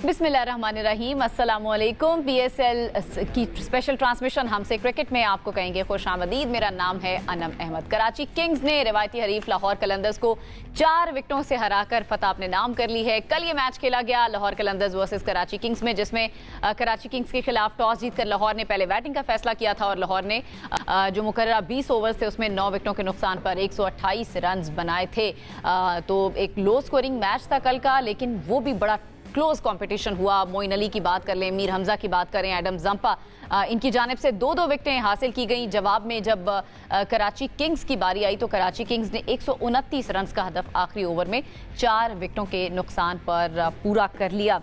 बिस्मिल्लाहिर्रहमानिर्रहीम, अस्सलामुअलैकुम। PSL की स्पेशल ट्रांसमिशन हमसे क्रिकेट में आपको कहेंगे खुशामदीद। मेरा नाम है अनम अहमद। कराची किंग्स ने रिवायती हरीफ लाहौर कलंदर्स को 4 विकेटों से हराकर फतह अपने नाम कर ली है। कल ये मैच खेला गया लाहौर कलंदर्स वर्सेस कराची किंग्स में, जिसमें कराची किंग्स के खिलाफ टॉस जीतकर लाहौर ने पहले बैटिंग का फैसला किया था और लाहौर ने जो मुकर्रर 20 ओवर्स थे उसमें 9 विकेटों के नुकसान पर 128 रन बनाए थे। तो एक लो स्कोरिंग मैच था कल का, लेकिन वो भी बड़ा क्लोज कंपटीशन हुआ। मोइन अली की बात कर लें, मीर हमजा की बात करें, एडम जंपा, इनकी जानिब से 2-2 विकेटें हासिल की गई। जवाब में जब कराची किंग्स की बारी आई तो कराची किंग्स ने 129 रन का हदफ आखिरी ओवर में 4 विकेटों के नुकसान पर पूरा कर लिया।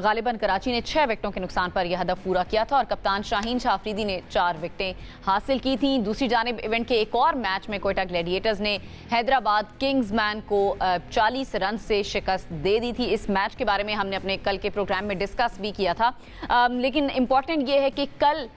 गालिबन कराची ने 6 विकेटों के नुकसान पर यह हदफ पूरा किया था और कप्तान शाहीन शाह अफरीदी ने 4 विकेटें हासिल की थी। दूसरी जानिब इवेंट के एक और मैच में कोयटा ग्लैडिएटर्स ने हैदराबाद किंग्समैन को 40 रन से शिकस्त दे दी थी। इस मैच के बारे में हमने अपने कल के प्रोग्राम में डिस्कस भी किया था, लेकिन इंपॉर्टेंट ये है कि कल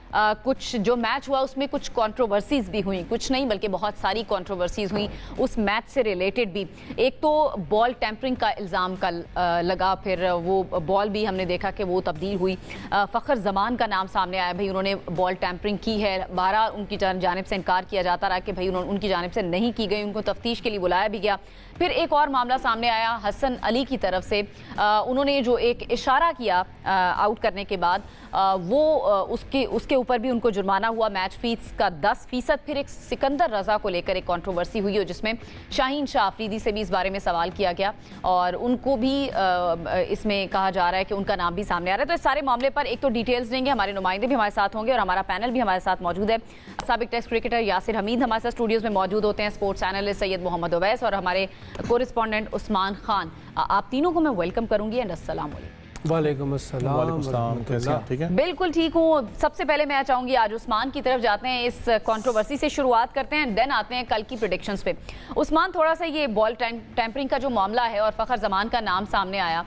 कुछ जो मैच हुआ उसमें कुछ कंट्रोवर्सीज भी हुई, कुछ नहीं बल्कि बहुत सारी कंट्रोवर्सीज हुई उस मैच से रिलेटेड भी। एक तो बॉल टैंपरिंग का इल्ज़ाम कल लगा, फिर वो बॉल भी हमने देखा कि वो तब्दील हुई। फ़खर जमान का नाम सामने आया, भाई उन्होंने बॉल टैंपरिंग की है। 12 उनकी जानिब से इनकार किया जाता रहा कि भाई उनकी जानिब से नहीं की गई, उनको तफ्तीश के लिए बुलाया भी गया। फिर एक और मामला सामने आया हसन अली की तरफ से, उन्होंने जो एक इशारा किया आउट करने के बाद, वो उसके ऊपर भी उनको जुर्माना हुआ मैच फीस का 10%। फिर एक सिकंदर रजा को लेकर एक कंट्रोवर्सी हुई जिसमें शाहीन शाह अफरीदी से भी इस बारे में सवाल किया गया और उनको भी इसमें कहा जा रहा है कि उनका नाम भी सामने आ रहा है। तो इस सारे मामले पर एक तो डिटेल्स देंगे, हमारे नुमाइंदे भी हमारे साथ होंगे और हमारा पैनल भी हमारे साथ मौजूद है। साबिक टेस्ट क्रिकेटर यासिर हमीद हमारे साथ स्टूडियोज में मौजूद होते हैं, स्पोर्ट्स एनालिस्ट सैयद मोहम्मद उवैस और हमारे कोरिस्पॉन्डेंट उस्मान खान। आप तीनों को मैं वेलकम करूंगी एंड अस्सलाम वालेकुम। वालेकुम अस्सलाम, कैसे हैं? ठीक है, बिल्कुल ठीक हूँ। सबसे पहले मैं चाहूंगी आज उस्मान की तरफ जाते हैं, इस कंट्रोवर्सी से शुरुआत करते हैं, देन आते हैं कल की प्रेडिक्शंस पे। उस्मान, थोड़ा सा ये बॉल टैंपरिंग का जो मामला है और फ़खर जमान का नाम सामने आया,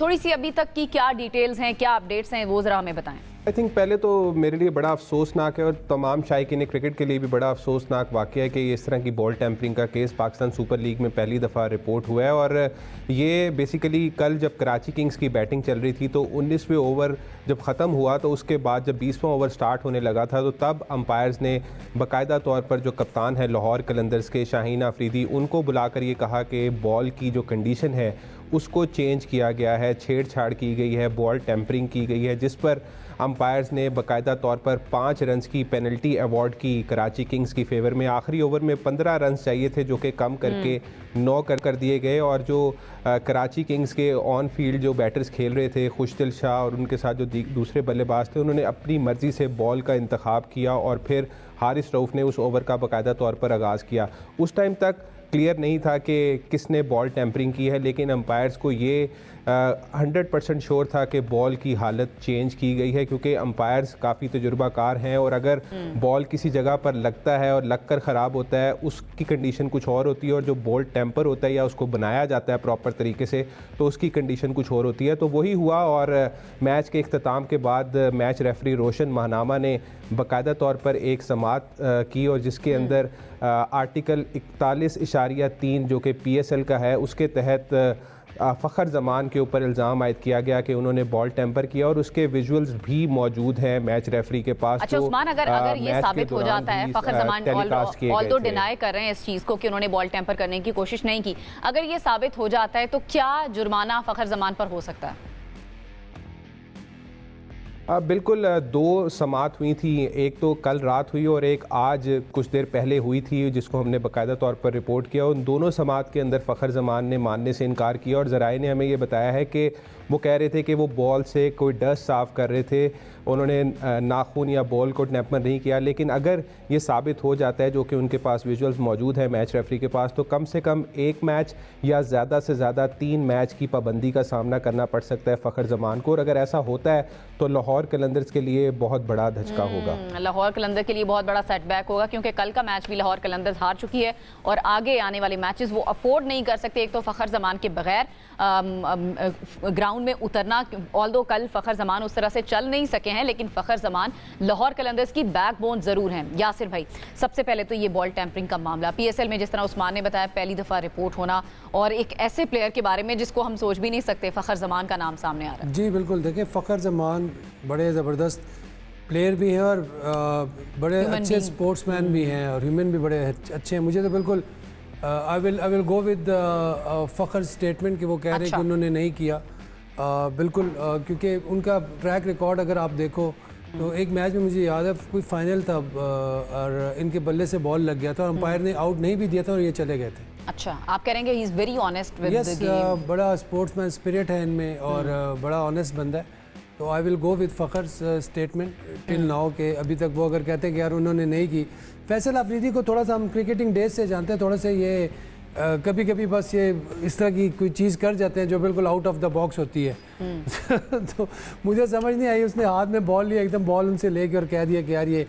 थोड़ी सी अभी तक की क्या डिटेल्स हैं, क्या अपडेट्स हैं, वो ज़रा हमें बताएं। आई थिंक पहले तो मेरे लिए बड़ा अफसोसनाक है और तमाम शायकीन क्रिकेट के लिए भी बड़ा अफसोसनाक वाक़या है कि इस तरह की बॉल टैंपरिंग का केस पाकिस्तान सुपर लीग में पहली दफ़ा रिपोर्ट हुआ है। और ये बेसिकली कल जब कराची किंग्स की बैटिंग चल रही थी तो 19वें ओवर जब ख़त्म हुआ तो उसके बाद जब 20वां ओवर स्टार्ट होने लगा था तो तब अंपायर्स ने बाकायदा तौर पर जो कप्तान है लाहौर कलंदर्स के शाहीन अफरीदी, उनको बुलाकर ये कहा कि बॉल की जो कंडीशन है उसको चेंज किया गया है, छेड़छाड़ की गई है, बॉल टैंपरिंग की गई है, जिस पर अंपायर्स ने बाकायदा तौर पर 5 रन की पेनल्टी अवार्ड की कराची किंग्स की फेवर में। आखिरी ओवर में 15 रन चाहिए थे जो कि कम करके 9 कर दिए गए और जो कराची किंग्स के ऑन फील्ड जो बैटर्स खेल रहे थे, खुशदिल शाह और उनके साथ जो दूसरे बल्लेबाज थे, उन्होंने अपनी मर्ज़ी से बॉल का इंतखाब किया और फिर हारिस रऊफ़ ने उस ओवर का बाकायदा तौर पर आगाज़ किया। उस टाइम तक क्लियर नहीं था कि किसने बॉल टैंपरिंग की है, लेकिन अंपायर्स को ये 100% श्योर था कि बॉल की हालत चेंज की गई है, क्योंकि अंपायर्स काफ़ी तजुर्बाकार हैं और अगर बॉल किसी जगह पर लगता है और लगकर ख़राब होता है, उसकी कंडीशन कुछ और होती है और जो बॉल टेम्पर होता है या उसको बनाया जाता है प्रॉपर तरीके से तो उसकी कंडीशन कुछ और होती है। तो वही हुआ और मैच के इख्तिताम के बाद मैच रेफरी रोशन महनामा ने बाकायदा तौर पर एक समाअत की और जिसके अंदर आर्टिकल 41.3 जो कि PSL का है उसके तहत फ़खर जमान के ऊपर इल्ज़ाम आयद किया गया कि उन्होंने बॉल टेम्पर किया और उसके विजुअल्स भी मौजूद हैं मैच रेफरी के पास। अच्छा उस्मान, अगर ये साबित हो जाता है, फ़खर जमान ऑल्दो डिनाई कर रहे हैं इस चीज़ को कि उन्होंने बॉल टेम्पर करने की कोशिश नहीं की, अगर ये साबित हो जाता है तो क्या जुर्माना फ़खर जमान पर हो सकता है? बिल्कुल, 2 समाअत हुई थी, एक तो कल रात हुई और एक आज कुछ देर पहले हुई थी जिसको हमने बाकायदा तौर पर रिपोर्ट किया। उन दोनों समाअत के अंदर फ़खर जमान ने मानने से इनकार किया और ज़राए ने हमें ये बताया है कि वो कह रहे थे कि वो बॉल से कोई डस्ट साफ़ कर रहे थे, उन्होंने नाखून या बॉल को टैम्पर नहीं किया, लेकिन अगर ये साबित हो जाता है, जो कि उनके पास विजुअल्स मौजूद है मैच रेफरी के पास, तो कम से कम 1 मैच या ज़्यादा से ज़्यादा 3 मैच की पाबंदी का सामना करना पड़ सकता है फ़खर जमान को। और अगर ऐसा होता है तो लाहौर कलंदर्स के लिए बहुत बड़ा धचका होगा। लाहौर कलंदर के लिए बहुत बड़ा सेटबैक होगा, क्योंकि कल का मैच भी लाहौर कलंदर्स हार चुकी है और आगे आने वाले मैचेस वो अफोर्ड नहीं कर सकते। एक तो फ़खर जमान के बगैर ग्राउंड में उतरना, ऑल्दो कल फ़खर जमान उस तरह से चल नहीं सके हैं, लेकिन फ़खर जमान लाहौर कलंदर्स की बैकबोन ज़रूर हैं। यासिर भाई, सबसे पहले तो ये बॉल टैंपरिंग का मामला PSL में जिस तरह उस्मान ने बताया पहली दफ़ा रिपोर्ट होना, और एक ऐसे प्लेयर के बारे में जिसको हम सोच भी नहीं सकते, फ़खर जमान का नाम सामने आ रहा है। जी बिल्कुल, देखिए फ़खर जमान बड़े ज़बरदस्त प्लेयर भी हैं और बड़े अच्छे स्पोर्ट्समैन भी हैं और ह्यूमन भी बड़े अच्छे हैं। मुझे तो बिल्कुल I will go with Fakhar statement कि वो कह रहे हैं कि उन्होंने नहीं किया। बिल्कुल, क्योंकि उनका ट्रैक रिकॉर्ड अगर आप देखो तो एक मैच में मुझे याद है कोई फाइनल था और इनके बल्ले से बॉल लग गया था और अंपायर ने आउट नहीं भी दिया था और ये चले गए थे। अच्छा, आप कह रहे हैं कि he is very honest with the game. बड़ा स्पोर्ट्समैन स्पिरिट है इनमें और बड़ा ऑनेस्ट बंदा है। तो I will go with Fakhar statement till now के अभी तक वो अगर कहते हैं कि यार उन्होंने नहीं की। फैसल अफरीदी को थोड़ा सा हम क्रिकेटिंग डेज से जानते हैं, थोड़ा सा ये कभी कभी बस ये इस तरह की कोई चीज़ कर जाते हैं जो बिल्कुल आउट ऑफ द बॉक्स होती है। तो मुझे समझ नहीं आई, उसने हाथ में बॉल लिया, एकदम बॉल उनसे लेके और कह दिया कि यार ये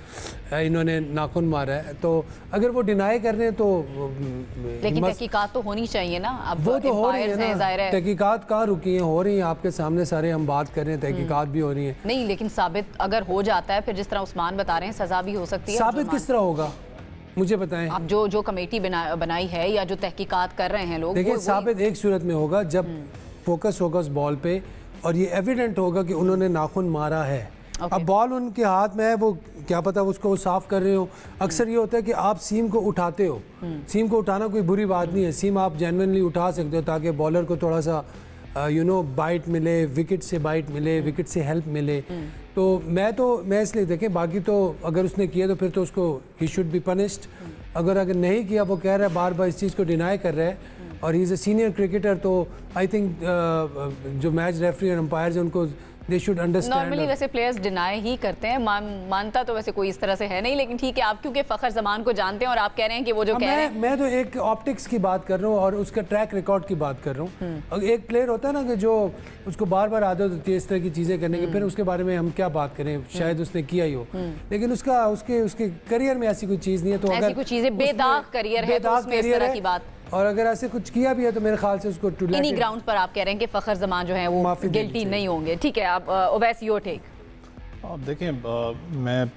इन्होंने नाखून मारा है। तो अगर वो डिनाई कर रहे हैं तो लेकिन तहकीकात तो होनी चाहिए ना। अब वो तो हो रही है ना, तहकीकात कहाँ रुकी हैं, हो रही हैं आपके सामने सारे हम बात कर रहे हैं, तहकीकात भी हो रही है। नहीं, लेकिन साबित अगर हो जाता है फिर जिस तरह उस्मान बता रहे हैं सज़ा भी हो सकती है। साबित किस तरह होगा मुझे बताएं। अब जो कमेटी बनाई है या जो तहकीकात कर रहे हैं लोग, देखिए साबित एक सूरत में होगा जब फोकस होगा उस बॉल पे और ये एविडेंट होगा कि उन्होंने नाखून मारा है। अब बॉल उनके हाथ में है, वो क्या पता उसको साफ कर रहे हो। अक्सर ये होता है कि आप सीम को उठाते हो, सीम को उठाना कोई बुरी बात नहीं है, सीम आप जेन्युइनली उठा सकते हो ताकि बॉलर को थोड़ा सा बाइट मिले, विकेट से बाइट मिले, विकेट से हेल्प मिले। तो मैं इसलिए देखें, बाकी तो अगर उसने किया तो फिर तो उसको ही शुड बी पनिश्ड। अगर नहीं किया, वो कह रहा है बार बार इस चीज़ को डिनाई कर रहा है और he is a senior cricketer, तो आई थिंक जो मैच रेफरी और अंपायर्स हैं उनको दे शुड अंडरस्टैंड। नॉर्मली वैसे प्लेयर्स डिनाई ही करते हैं, मानता तो वैसे कोई इस तरह से है नहीं, लेकिन ठीक है, आप क्योंकि फ़खर जमान को जानते हैं और आप कह रहे हैं कि वो जो कह रहे हैं। मैं तो एक ऑप्टिक्स की बात कर रहा हूँ और उसका ट्रैक रिकॉर्ड की बात कर रहा हूँ। एक प्लेयर होता है ना कि जो उसको बार बार आदत होती है इस तरह की चीज़ें करने की, फिर उसके बारे में हम क्या बात करें, शायद उसने किया ही हो, लेकिन उसके करियर में ऐसी कोई चीज़ नहीं है। तो ऐसी कोई चीज़ें बेदाग करियर है तो उसमें इस तरह की बात, और अगर ऐसे कुछ किया भी है तो मेरे ख्याल से उसको इन्हीं ग्राउंड पर आप कह रहे हैं कि फ़खर जमान जो है वो गिल्टी नहीं होंगे। ठीक है, आप ओवैस योर टेक। आप देखें, मैं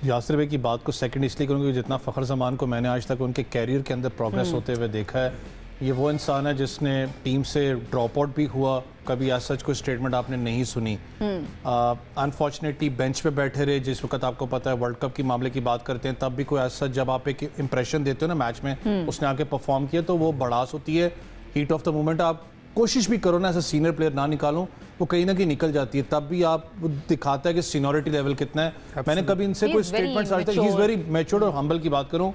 यासिर भाई की बात को सेकंड इसलिए करूँगा कि जितना फ़खर जमान को मैंने आज तक उनके कैरियर के अंदर प्रोग्रेस होते हुए देखा है, ये वो इंसान है जिसने टीम से ड्रॉप आउट भी हुआ, कभी आज सच कोई स्टेटमेंट आपने नहीं सुनी। अनफॉर्चुनेटली बेंच पे बैठे रहे। जिस वक्त आपको पता है वर्ल्ड कप की मामले की बात करते हैं, तब भी कोई आज सच जब आप एक इंप्रेशन देते हो ना मैच में, उसने आके परफॉर्म किया तो वो बड़ास होती है। हीट ऑफ द मोमेंट आप कोशिश भी करो ना एज अ सीनियर प्लेयर ना निकालूं, वो कहीं ना कहीं निकल जाती है, तब भी आप दिखाता है कि सीनियरिटी लेवल कितना है। मैंने कभी इनसे कोई स्टेटमेंट आज तक, ही इज़ वेरी मैच्योर्ड और हम्बल की बात करूं,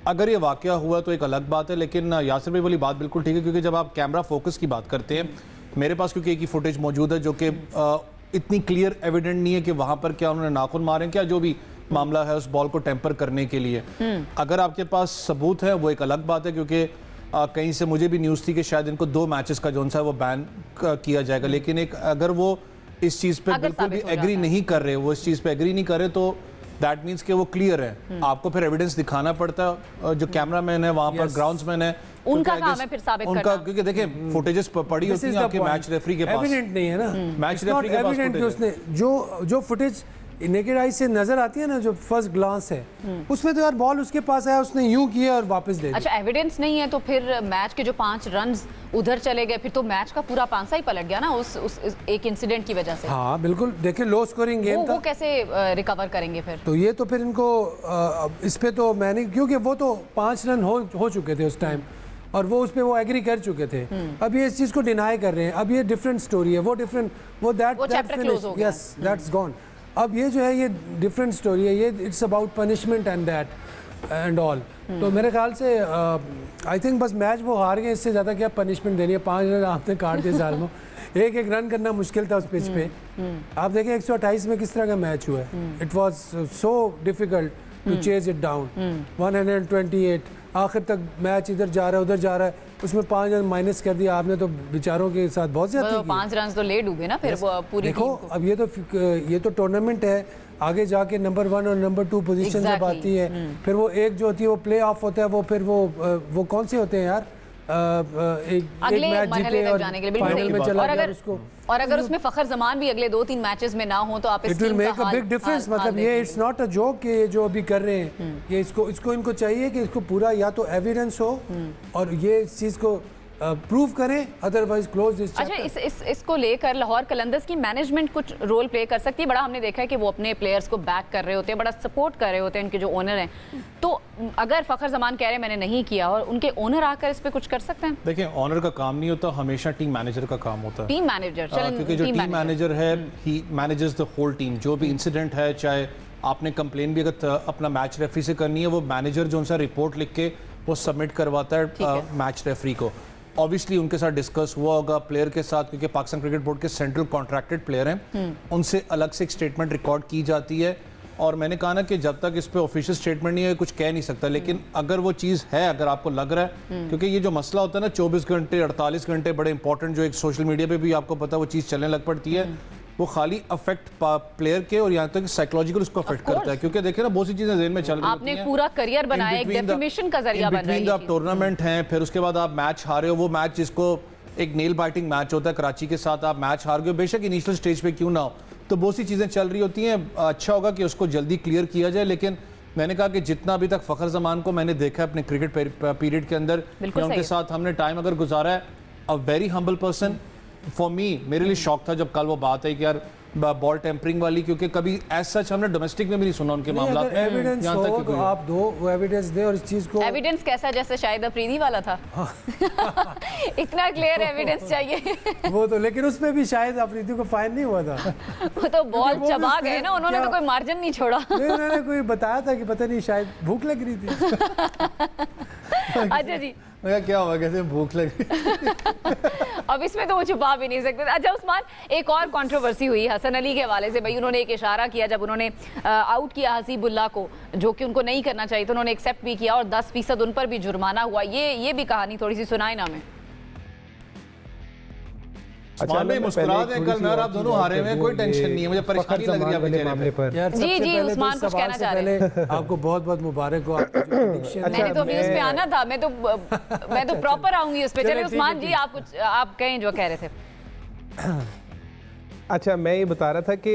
अगर ये वाकया हुआ तो एक अलग बात है। लेकिन यासिर भाई वाली बात बिल्कुल ठीक है, क्योंकि जब आप कैमरा फोकस की बात करते हैं, मेरे पास क्योंकि एक ही फुटेज मौजूद है जो कि इतनी क्लियर एविडेंट नहीं है कि वहां पर क्या उन्होंने नाखून मारे, क्या जो भी मामला है उस बॉल को टेम्पर करने के लिए। अगर आपके पास सबूत है वो एक अलग बात है, क्योंकि कहीं से मुझे भी न्यूज़ थी कि शायद इनको 2 मैचेस का जो सा है वो बैन किया जाएगा। लेकिन एक अगर वो इस चीज़ पे बिल्कुल भी एग्री नहीं कर रहे, वो इस चीज़ पे एग्री नहीं कर रहे, तो दैट मीन्स कि वो क्लियर है। आपको फिर एविडेंस दिखाना पड़ता है, जो कैमरामैन है वहाँ पर ग्राउंड्समैन है उनका काम है फिर साबित करना। क्योंकि देखिए फुटेजेस पड़ी होती है आपके मैच रेफरी के पास, एविडेंट नहीं है ना, मैच रेफरी के पास एविडेंट उसने जो फुटेज नेकेड आई से नजर आती है ना, जो फर्स्ट ग्लांस है, उसमें तो यार बॉल उसके पास आया, उसने यूं किया और वापस दे दिया। अच्छा, एविडेंस नहीं है तो फिर मैच के जो 5 रन्स उधर चले गए, फिर तो मैच का पूरा पांसा ही पलट गया ना उस एक इंसिडेंट की वजह से। हाँ बिल्कुल, देखिए लो स्कोरिंग गेम था, वो कैसे रिकवर करेंगे फिर? तो ये तो फिर इनको इस पे तो मैंने, क्योंकि वो तो 5 रन हो चुके थे उस टाइम और वो उस पर वो एग्री कर चुके थे। अब ये इस चीज़ को डिनाई कर रहे हैं, अब ये डिफरेंट स्टोरी है, वो डिफरेंट, वो दैट्स गॉन। अब ये जो है ये डिफरेंट स्टोरी है, ये it's about punishment and that. And all. तो मेरे ख्याल से आई थिंक बस मैच वो हार गए, इससे ज़्यादा क्या पनिशमेंट देनी है। 5 रन आपने काट दिए साल में, एक रन करना मुश्किल था उस पिच पे। आप देखें 128 में किस तरह का मैच हुआ है। It was so difficult to chase it down. 128 आखिर तक मैच इधर जा रहा है उधर जा रहा है, उसमें 5 रन माइनस कर दिया आपने, तो बेचारों के साथ बहुत ज्यादा 5 रन तो ले डूबे ना फिर वो पूरी देखो टीम को। अब ये तो टूर्नामेंट है, आगे जाके नंबर 1 और नंबर 2 पोजीशन जब आती है, फिर वो एक जो होती है वो प्ले ऑफ होता है, वो फिर वो कौन से होते हैं यार, एक मैच जीते और फाइनल में चला गया उसको। और अगर उसमें फखर जमान भी अगले 2-3 मैचेस में ना हो तो आप it will make a big difference. मतलब ये इट्स नॉट अ जोक कि ये जो अभी कर रहे हैं, ये इसको इनको चाहिए कि इसको पूरा या तो एविडेंस हो और ये इस चीज़ को प्रूव करें, अदरवाइज क्लोज दिस चैप्टर। अच्छा, इसको लेकर लाहौर कलंदर्स की मैनेजमेंट कुछ रोल प्ले कर सकती है? बड़ा हमने देखा है कि वो अपने प्लेयर्स को बैक कर रहे होते हैं, बड़ा सपोर्ट कर रहे होते हैं उनके जो ओनर हैं। तो अगर फखर जमान कह रहे हैं मैंने नहीं किया और उनके ओनर आकर इस पे कुछ कर सकते हैं? देखिए, ओनर का काम नहीं होता, हमेशा टीम मैनेजर का काम होता है। टीम मैनेजर, क्योंकि जो टीम मैनेजर है ही मैनेजेस द होल टीम। जो भी इंसिडेंट है, चाहे आपने कंप्लेन भी अगर अपना मैच रेफरी से करनी है, वो मैनेजर जो उनसे रिपोर्ट लिख के वो सबमिट करवाता है मैच रेफरी को। ऑब्वियसली उनके साथ डिस्कस हुआ होगा प्लेयर के साथ, क्योंकि पाकिस्तान क्रिकेट बोर्ड के सेंट्रल कॉन्ट्रैक्टेड प्लेयर हैं, उनसे अलग से एक स्टेटमेंट रिकॉर्ड की जाती है। और मैंने कहा ना कि जब तक इस पे ऑफिशियल स्टेटमेंट नहीं है कुछ कह नहीं सकता, लेकिन अगर वो चीज़ है, अगर आपको लग रहा है, क्योंकि ये जो मसला होता है ना 24 घंटे 48 घंटे बड़े इंपॉर्टेंट, जो एक सोशल मीडिया पे भी आपको पता है वो चीज़ चलने लग पड़ती है, वो खाली अफेक्ट प्लेयर के और यहाँ तक साइकोलॉजिकल उसको अफेक्ट करता है। क्योंकि देखिए ना बहुत सी चीजें ज़हन में चल रही होती हैं। आपने पूरा करियर बनाया, एक डेफिमेशन का जरिया बन रहा है। आप टूर्नामेंट हैं, फिर उसके बाद आप मैच हारे हो, वो मैच जिसको एक नेल बाइटिंग मैच होता है कराची के साथ, आप मैच हार गए, बेशक इनिशियल स्टेज पे क्यों ना हो, तो बहुत सी चीज़ें चल रही होती हैं। अच्छा होगा कि उसको जल्दी क्लियर किया जाए। लेकिन मैंने कहा कि जितना अभी तक फ़खर जमान को मैंने देखा है अपने क्रिकेट पीरियड के अंदर, उनके साथ हमने टाइम अगर गुजारा है, a very humble person for me. मेरे लिए शौक था जब कल वो बात है कि यार बॉल टेम्परिंग वाली, क्योंकि कभी एज सच हमने डोमेस्टिक में भी नहीं सुना उनके मामला में। एविडेंस हो तो आप दो वो एविडेंस दे, और इस चीज को एविडेंस कैसा, जैसे शायद अफरीदी वाला था इतना क्लियर एविडेंस चाहिए वो तो, लेकिन उसमें भी शायद अफरीदी को फाइन नहीं हुआ था वो तो बॉल चबा गए ना, उन्होंने तो कोई मार्जिन नहीं छोड़ा नहीं, उन्होंने कोई बताया था कि पता नहीं शायद भूख लग रही थी अच्छा जी, क्या हुआ, कैसे भूख लगी अब इसमें तो वो छुपा भी नहीं सकते। अच्छा उस्मान, एक और कंट्रोवर्सी हुई हसन अली के हवाले से। भाई उन्होंने एक इशारा किया जब उन्होंने आउट किया हसीबुल्लाह को, जो कि उनको नहीं करना चाहिए, तो उन्होंने एक्सेप्ट भी किया और 10% उन पर भी जुर्माना हुआ। ये भी कहानी थोड़ी सी सुनाए ना हमें। अच्छा मैं मुस्कुरा दें, कल मैं और आप दोनों हारे हुए हैं, कोई टेंशन नहीं है, मुझे परेशानी लग रही है आपके मामले पर। यार जी उस्मान कुछ कहना चाह रहे हैं। आपको बहुत बहुत मुबारक हो। मैंने तो अभी उस पे आना था, मैं तो प्रॉपर आऊंगी उस पे। चलिए उस्मान जी, आप कहें जो कह रहे थे। अच्छा, मैं ये बता रहा था कि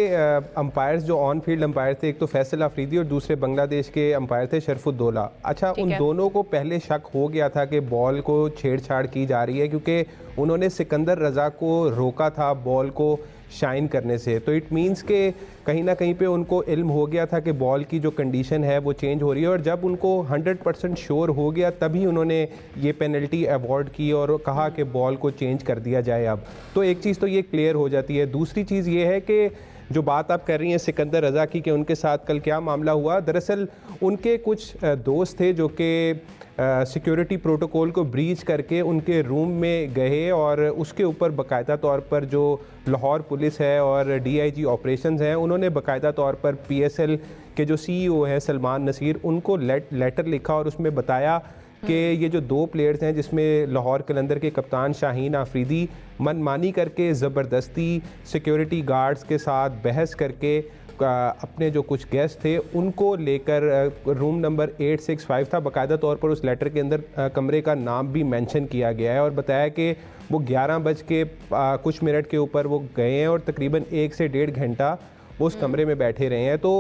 अंपायर्स जो ऑन फील्ड अंपायर थे, एक तो फैसल अफरीदी और दूसरे बांग्लादेश के अंपायर थे शरफुद्दौला। अच्छा, उन दोनों को पहले शक हो गया था कि बॉल को छेड़छाड़ की जा रही है, क्योंकि उन्होंने सिकंदर रजा को रोका था बॉल को शाइन करने से। तो इट मीन्स के कहीं ना कहीं पे उनको इल्म हो गया था कि बॉल की जो कंडीशन है वो चेंज हो रही है, और जब उनको 100% श्योर हो गया तभी उन्होंने ये पेनल्टी अवॉर्ड की और कहा कि बॉल को चेंज कर दिया जाए। अब तो एक चीज़ तो ये क्लियर हो जाती है। दूसरी चीज़ ये है कि जो बात आप कर रही हैं सिकंदर रजा की कि उनके साथ कल क्या मामला हुआ, दरअसल उनके कुछ दोस्त थे जो कि सिक्योरिटी प्रोटोकॉल को ब्रीच करके उनके रूम में गए और उसके ऊपर बाकायदा तौर पर जो लाहौर पुलिस है और DIG ऑपरेशंस हैं, उन्होंने बाकायदा तौर पर PSL के जो CEO हैं सलमान नसीर, उनको लेटर लिखा और उसमें बताया कि ये जो 2 प्लेयर्स हैं, जिसमें लाहौर कलंदर के कप्तान शाहीन आफरीदी मनमानी करके ज़बरदस्ती सिक्योरिटी गार्ड्स के साथ बहस करके अपने जो कुछ गेस्ट थे उनको लेकर रूम नंबर 865 था, बाकायदा तौर पर उस लेटर के अंदर कमरे का नाम भी मेंशन किया गया है, और बताया कि वो 11 बज के कुछ मिनट के ऊपर वो गए हैं और तकरीबन 1 से 1.5 घंटा वो उस कमरे में बैठे रहे हैं। तो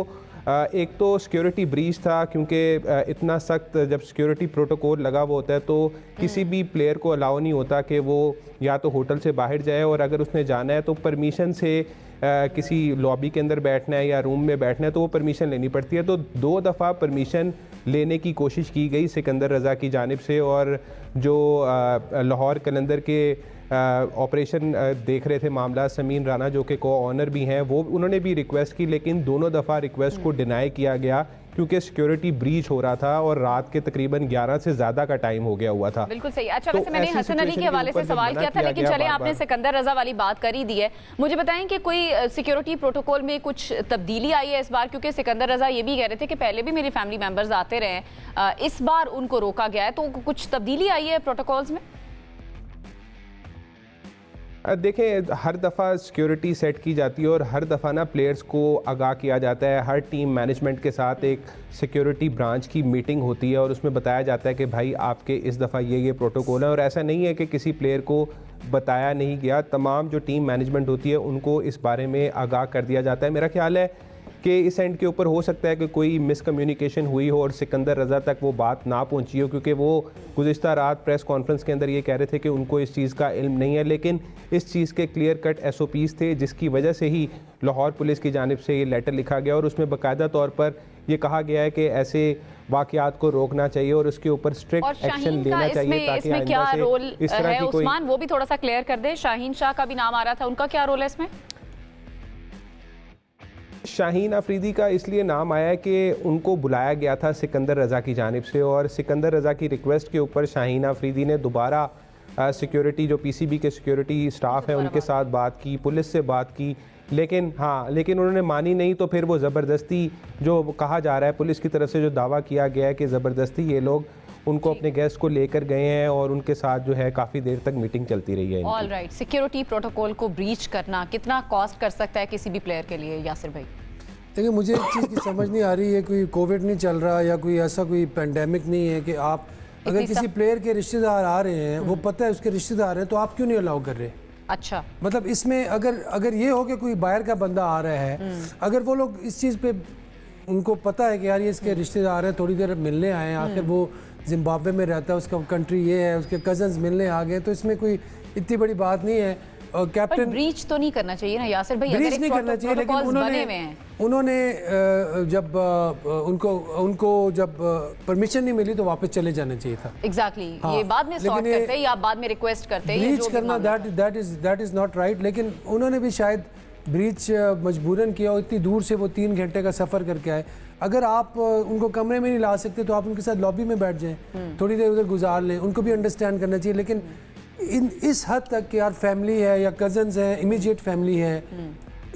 एक तो सिक्योरिटी ब्रीच था, क्योंकि इतना सख्त जब सिक्योरिटी प्रोटोकॉल लगा हुआ होता है तो किसी भी प्लेयर को अलाउ नहीं होता कि वो या तो होटल से बाहर जाए, और अगर उसने जाना है तो परमिशन से किसी लॉबी के अंदर बैठना है या रूम में बैठना है तो वो परमिशन लेनी पड़ती है। तो 2 दफ़ा परमिशन लेने की कोशिश की गई सिकंदर रजा की जानिब से, और जो लाहौर कलंदर के ऑपरेशन देख रहे थे मामला, समीन राना जो कि को ऑनर भी हैं, वो उन्होंने भी रिक्वेस्ट की, लेकिन दोनों दफ़ा रिक्वेस्ट को डिनाई किया गया, क्योंकि सिक्योरिटी ब्रीच हो रहा था और रात के तकरीबन 11 से ज़्यादा का टाइम हो गया हुआ था। बिल्कुल सही। अच्छा, तो वैसे मैंने ऐसी हसन अली situation के हवाले से ऊपर जब सवाल मना किया था, लेकिन गया चले बार-बार। आपने सिकंदर रजा वाली बात कर ही दी है। मुझे बताएं कि कोई सिक्योरिटी प्रोटोकॉल में कुछ तब्दीली आई है इस बार, क्योंकि सिकंदर रजा ये भी कह रहे थे कि पहले भी मेरी फैमिली मेंबर्स आते रहे हैं, इस बार उनको रोका गया है, तो कुछ तब्दीली आई है प्रोटोकॉल्स में? देखें, हर दफ़ा सिक्योरिटी सेट की जाती है और हर दफ़ा ना प्लेयर्स को आगाह किया जाता है। हर टीम मैनेजमेंट के साथ एक सिक्योरिटी ब्रांच की मीटिंग होती है और उसमें बताया जाता है कि भाई आपके इस दफ़ा ये प्रोटोकॉल है, और ऐसा नहीं है कि किसी प्लेयर को बताया नहीं गया। तमाम जो टीम मैनेजमेंट होती है उनको इस बारे में आगाह कर दिया जाता है। मेरा ख्याल है कि इस एंड के ऊपर हो सकता है कि कोई मिसकम्युनिकेशन हुई हो और सिकंदर रजा तक वो बात ना पहुंची हो, क्योंकि वो गुज़िश्ता रात प्रेस कॉन्फ्रेंस के अंदर ये कह रहे थे कि उनको इस चीज़ का इल्म नहीं है, लेकिन इस चीज़ के क्लियर कट SOPs थे, जिसकी वजह से ही लाहौर पुलिस की जानिब से ये लेटर लिखा गया और उसमें बाकायदा तौर पर ये कहा गया है कि ऐसे वाक़यात को रोकना चाहिए और उसके ऊपर स्ट्रिक्ट एक्शन लेना चाहिए, ताकि इसमें क्या रोल इस तरह है की कोई... उस्मान, वो भी थोड़ा सा क्लियर कर दे। शाहीन शाह का भी नाम आ रहा था, उनका क्या रोल है इसमें? शाहीन अफरीदी का इसलिए नाम आया है कि उनको बुलाया गया था सिकंदर रजा की जानिब से, और सिकंदर रजा की रिक्वेस्ट के ऊपर शाहीन अफरीदी ने दोबारा सिक्योरिटी जो PCB के सिक्योरिटी स्टाफ है उनके साथ बात की, पुलिस से बात की, लेकिन उन्होंने मानी नहीं। तो फिर वो ज़बरदस्ती, जो कहा जा रहा है पुलिस की तरफ से जो दावा किया गया है कि ज़बरदस्ती ये लोग उनको अपने गेस्ट को लेकर गए हैं और उनके साथ जो है काफ़ी देर तक मीटिंग चलती रही है। ऑल राइट, सिक्योरिटी प्रोटोकॉल को ब्रीच करना कितना कॉस्ट कर सकता है किसी भी प्लेयर के लिए, यासिर भाई? देखिए, मुझे एक चीज़ की समझ नहीं आ रही है, कोई कोविड नहीं चल रहा या कोई ऐसा कोई पेंडेमिक नहीं है कि आप अगर किसी प्लेयर के रिश्तेदार आ रहे हैं, वो पता है उसके रिश्तेदार हैं, तो आप क्यों नहीं अलाउ कर रहे? अच्छा, मतलब इसमें अगर ये हो कि कोई बाहर का बंदा आ रहा है, अगर वो लोग इस चीज़ पे उनको पता है कि यार ये इसके रिश्तेदार हैं, थोड़ी देर मिलने आए हैं, आखिर वो जिम्बाब्वे में रहता है, उसका कंट्री ये है, उसके कजन्स मिलने आ गए, तो इसमें कोई इतनी बड़ी बात नहीं है। और कैप्टन ब्रीच तो नहीं करना चाहिए ना यासिर भाई, ब्रीच नहीं करना चाहिए, लेकिन उन्होंने जब उनको जब परमिशन नहीं मिली तो वापस चले जाना चाहिए था। एग्जैक्टली, ये बाद में सॉर्ट करते हैं या बाद में रिक्वेस्ट करते हैं, ब्रीच करना दैट इज नॉट राइट। लेकिन उन्होंने भी शायद ब्रीच मजबूरन किया, और इतनी दूर से वो 3 घंटे का सफ़र करके आए। अगर आप उनको कमरे में नहीं ला सकते तो आप उनके साथ लॉबी में बैठ जाएं, थोड़ी देर उधर गुजार लें, उनको भी अंडरस्टैंड करना चाहिए। लेकिन इस हद तक कि यार फैमिली है या कज़न्स हैं, इमीडिएट फैमिली है,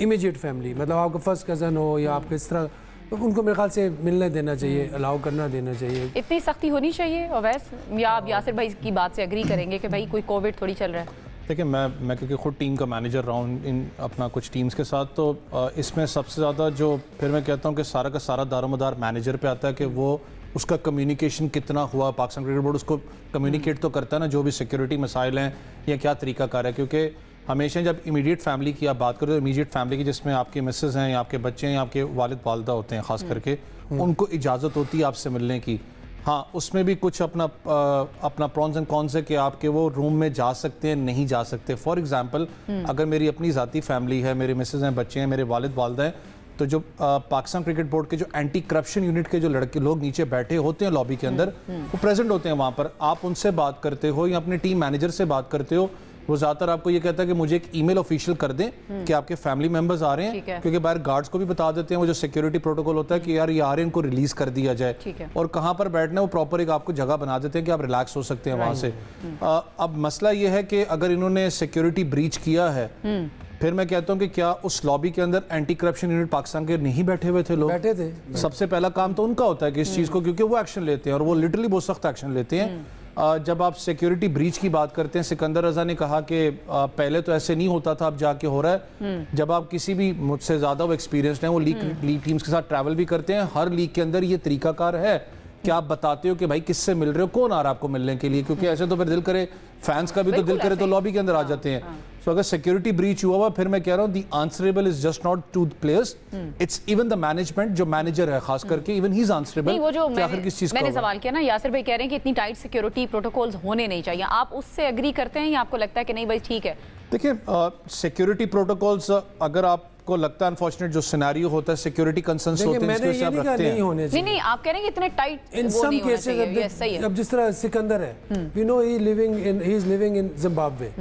इमीडिएट फैमिली मतलब आपका फर्स्ट कज़न हो या आपके इस तरह, तो उनको मेरे ख्याल से मिलने देना चाहिए, अलाउ करना देना चाहिए। इतनी सख्ती होनी चाहिए अवैस, या आप यासिर भाई की बात से एग्री करेंगे कि भाई कोई कोविड थोड़ी चल रहा है? देखिए, मैं क्योंकि ख़ुद टीम का मैनेजर रहा हूँ इन अपना कुछ टीम्स के साथ, तो इसमें सबसे ज़्यादा जो फिर मैं कहता हूँ कि सारा का सारा दारोमदार मैनेजर पे आता है कि वो उसका कम्युनिकेशन कितना हुआ। पाकिस्तान क्रिकेट बोर्ड उसको कम्युनिकेट तो करता है ना, जो भी सिक्योरिटी मसाइल हैं या क्या तरीक़ाकार है, क्योंकि हमेशा जब इमीडिएट फैमिली की आप बात करो तो इमीडिएट फैमिली की जिसमें आपके मिसेस हैं या आपके बच्चे हैं या आपके वालिद वालदा होते हैं ख़ास करके, उनको इजाज़त होती है आपसे मिलने की। हाँ, उसमें भी कुछ अपना प्रॉन्स एंड कॉन्स है कि आपके वो रूम में जा सकते हैं, नहीं जा सकते। फॉर एग्जांपल, अगर मेरी अपनी ज़ाती फैमिली है, मेरे मिसेस हैं, बच्चे हैं, मेरे वालिद वालदा हैं, तो जो पाकिस्तान क्रिकेट बोर्ड के जो एंटी करप्शन यूनिट के जो लड़के लोग नीचे बैठे होते हैं लॉबी के अंदर, वो प्रेजेंट होते हैं वहाँ पर। आप उनसे बात करते हो या अपने टीम मैनेजर से बात करते हो, वो ज़्यादातर आपको ये कहता है कि मुझे एक ईमेल ऑफिशियल कर दें कि आपके फैमिली मेंबर्स आ रहे हैं, क्योंकि बाहर गार्ड्स को भी बता देते हैं वो जो सिक्योरिटी प्रोटोकॉल होता है कि यार ये आ रहे हैं, इनको रिलीज कर दिया जाए, और कहाँ पर बैठना है वो प्रॉपर एक आपको जगह बना देते हैं कि आप रिलैक्स हो सकते हैं वहाँ से। अब मसला ये है कि अगर इन्होंने सिक्योरिटी ब्रीच किया है, फिर मैं कहता हूँ कि क्या उस लॉबी के अंदर एंटी करप्शन यूनिट पाकिस्तान के नहीं बैठे हुए थे लोग? बैठे थे। सबसे पहला काम तो उनका होता है कि इस चीज़ को, क्योंकि वो एक्शन लेते हैं और वो लिटरली बहुत सख्त एक्शन लेते हैं। जब आप सिक्योरिटी ब्रीच की बात करते हैं, सिकंदर रजा ने कहा कि पहले तो ऐसे नहीं होता था, अब जाके हो रहा है। जब आप किसी भी मुझसे ज़्यादा वो एक्सपीरियंस्ड हैं, वो लीग टीम्स के साथ ट्रैवल भी करते हैं, हर लीग के अंदर ये तरीकाकार है कि आप बताते हो कि भाई किससे मिल रहे हो, कौन आ रहा है आपको मिलने के लिए, क्योंकि ऐसे तो फिर दिल करे, फैंस का भी तो दिल करे तो लॉबी के अंदर आ जाते हैं। तो अगर सिक्योरिटी ब्रीच हुआ फिर मैं कह रहा हूँ the answerable is just not to the players, it's even the management, जो मैनेजर है खास करके, इवन ही इज आंसरेबल। वो जो आखिर किस चीज मैंने सवाल किया ना, यासिर भाई कह रहे हैं कि इतनी टाइट सिक्योरिटी प्रोटोकॉल्स होने नहीं चाहिए, आप उससे एग्री करते हैं या आपको लगता है कि नहीं भाई ठीक है? देखिए, सिक्योरिटी प्रोटोकॉल्स अगर आपको लगता है अनफॉर्चुनेट जो सिनेरियो होता है, सिक्योरिटी कंसर्न्स होते हैं, इसको आप रखते हैं। नहीं, आप कह रहे हैं कि इतने टाइट इन सम केसेस, अब जिस तरह सिकंदर है, we know he is living in Zimbabwe,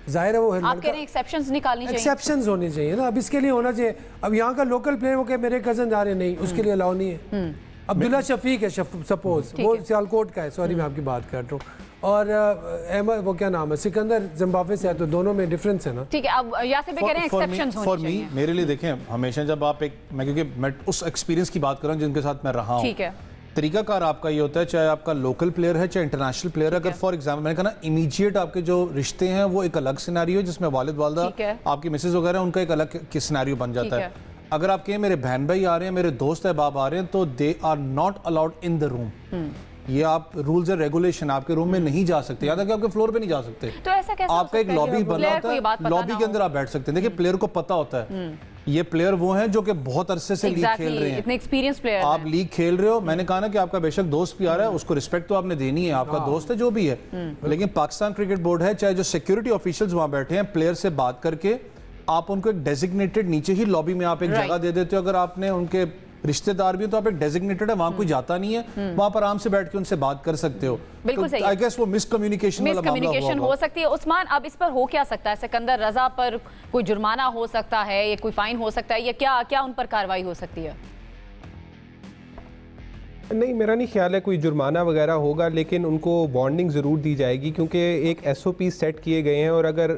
जाहिर है वो आप कह रहे हैं एक्सेप्शंस निकालनी चाहिए, एक्सेप्शंस होनी चाहिए ना। अब इसके लिए होना चाहिए, अब यहाँ का लोकल प्लेयर वो कहे मेरे कजन आ रहे, नहीं उसके लिए अलाउ नहीं है। अब्दुल्ला शफीक है सपोज, वो सियालकोट का है, सॉरी मैं आपकी बात कर रहा हूँ, और अहमद वो क्या नाम है सिकंदर जिम्बाब्वे से है, तो दोनों में डिफरेंस है ना। ठीक है, अब यासिर भाई कह रहे हैं एक्सेप्शंस होने फॉर मी चाहिए। मेरे लिए देखें, हमेशा जब आप मैं क्योंकि मैं उस एक्सपीरियंस की बात कर रहा हूँ जिनके साथ मैं रहा हूँ, ठीक है, तरीकाकार आपका ये होता है, चाहे आपका लोकल प्लेयर है चाहे इंटरनेशनल प्लेयर है। अगर फॉर एग्जाम्पल मैंने कहा ना, इमीडिएट आपके जो रिश्ते हैं वो एक अलग सिनेरियो है जिसमें वालिद वालदा, ठीक है। आपकी मिसेज वगैरह, उनका एक अलग सिनेरियो बन जाता ठीक है। अगर आप कहें मेरे बहन भाई आ रहे हैं, मेरे दोस्त अहबाब आ रहे हैं, तो they are not allowed in the room. ये आप रूल्स एंड रेगुलेशन, आपके रूम में नहीं जा सकते, यहाँ तक आपके फ्लोर पे नहीं जा सकते। तो ऐसा कैसे हो आपका एक सकता है लॉबी कि बना प्लेयर होता को ये बात है, पता लॉबी ना के हो? अंदर आप बैठ सकते हैं। देखिए प्लेयर को पता होता है ये प्लेयर वो हैं जो कि बहुत अरसे से लीग खेल रहे हैं, इतने एक्सपीरियंस प्लेयर आप लीग खेल रहे हो। मैंने कहा ना कि आपका बेशक दोस्त भी आ रहा है, उसको रिस्पेक्ट तो आपने देनी है, आपका दोस्त है जो भी है, लेकिन पाकिस्तान क्रिकेट बोर्ड है, चाहे जो सिक्योरिटी ऑफिशियल्स वहां बैठे हैं, प्लेयर से बात करके आप उनको एक डेजिग्नेटेड नीचे ही लॉबी में आप एक जगह दे देते हो। अगर आपने उनके रिश्तेदार भी तो आप एक डेजिग्नेटेड है, वहां कोई जाता नहीं है, वहां पर आराम से बैठ के उनसे बात कर सकते हो। बिल्कुल सही। आई गेस वो मिसकम्युनिकेशन हो सकती है। उस्मान, अब इस पर हो क्या सकता है? सिकंदर रजा पर कोई जुर्माना हो सकता है या कोई फाइन हो सकता है, या क्या क्या उन पर कार्रवाई हो सकती है? नहीं, मेरा नहीं ख्याल है कोई जुर्माना वगैरह होगा, लेकिन उनको वार्निंग ज़रूर दी जाएगी, क्योंकि एक एसओपी सेट किए गए हैं, और अगर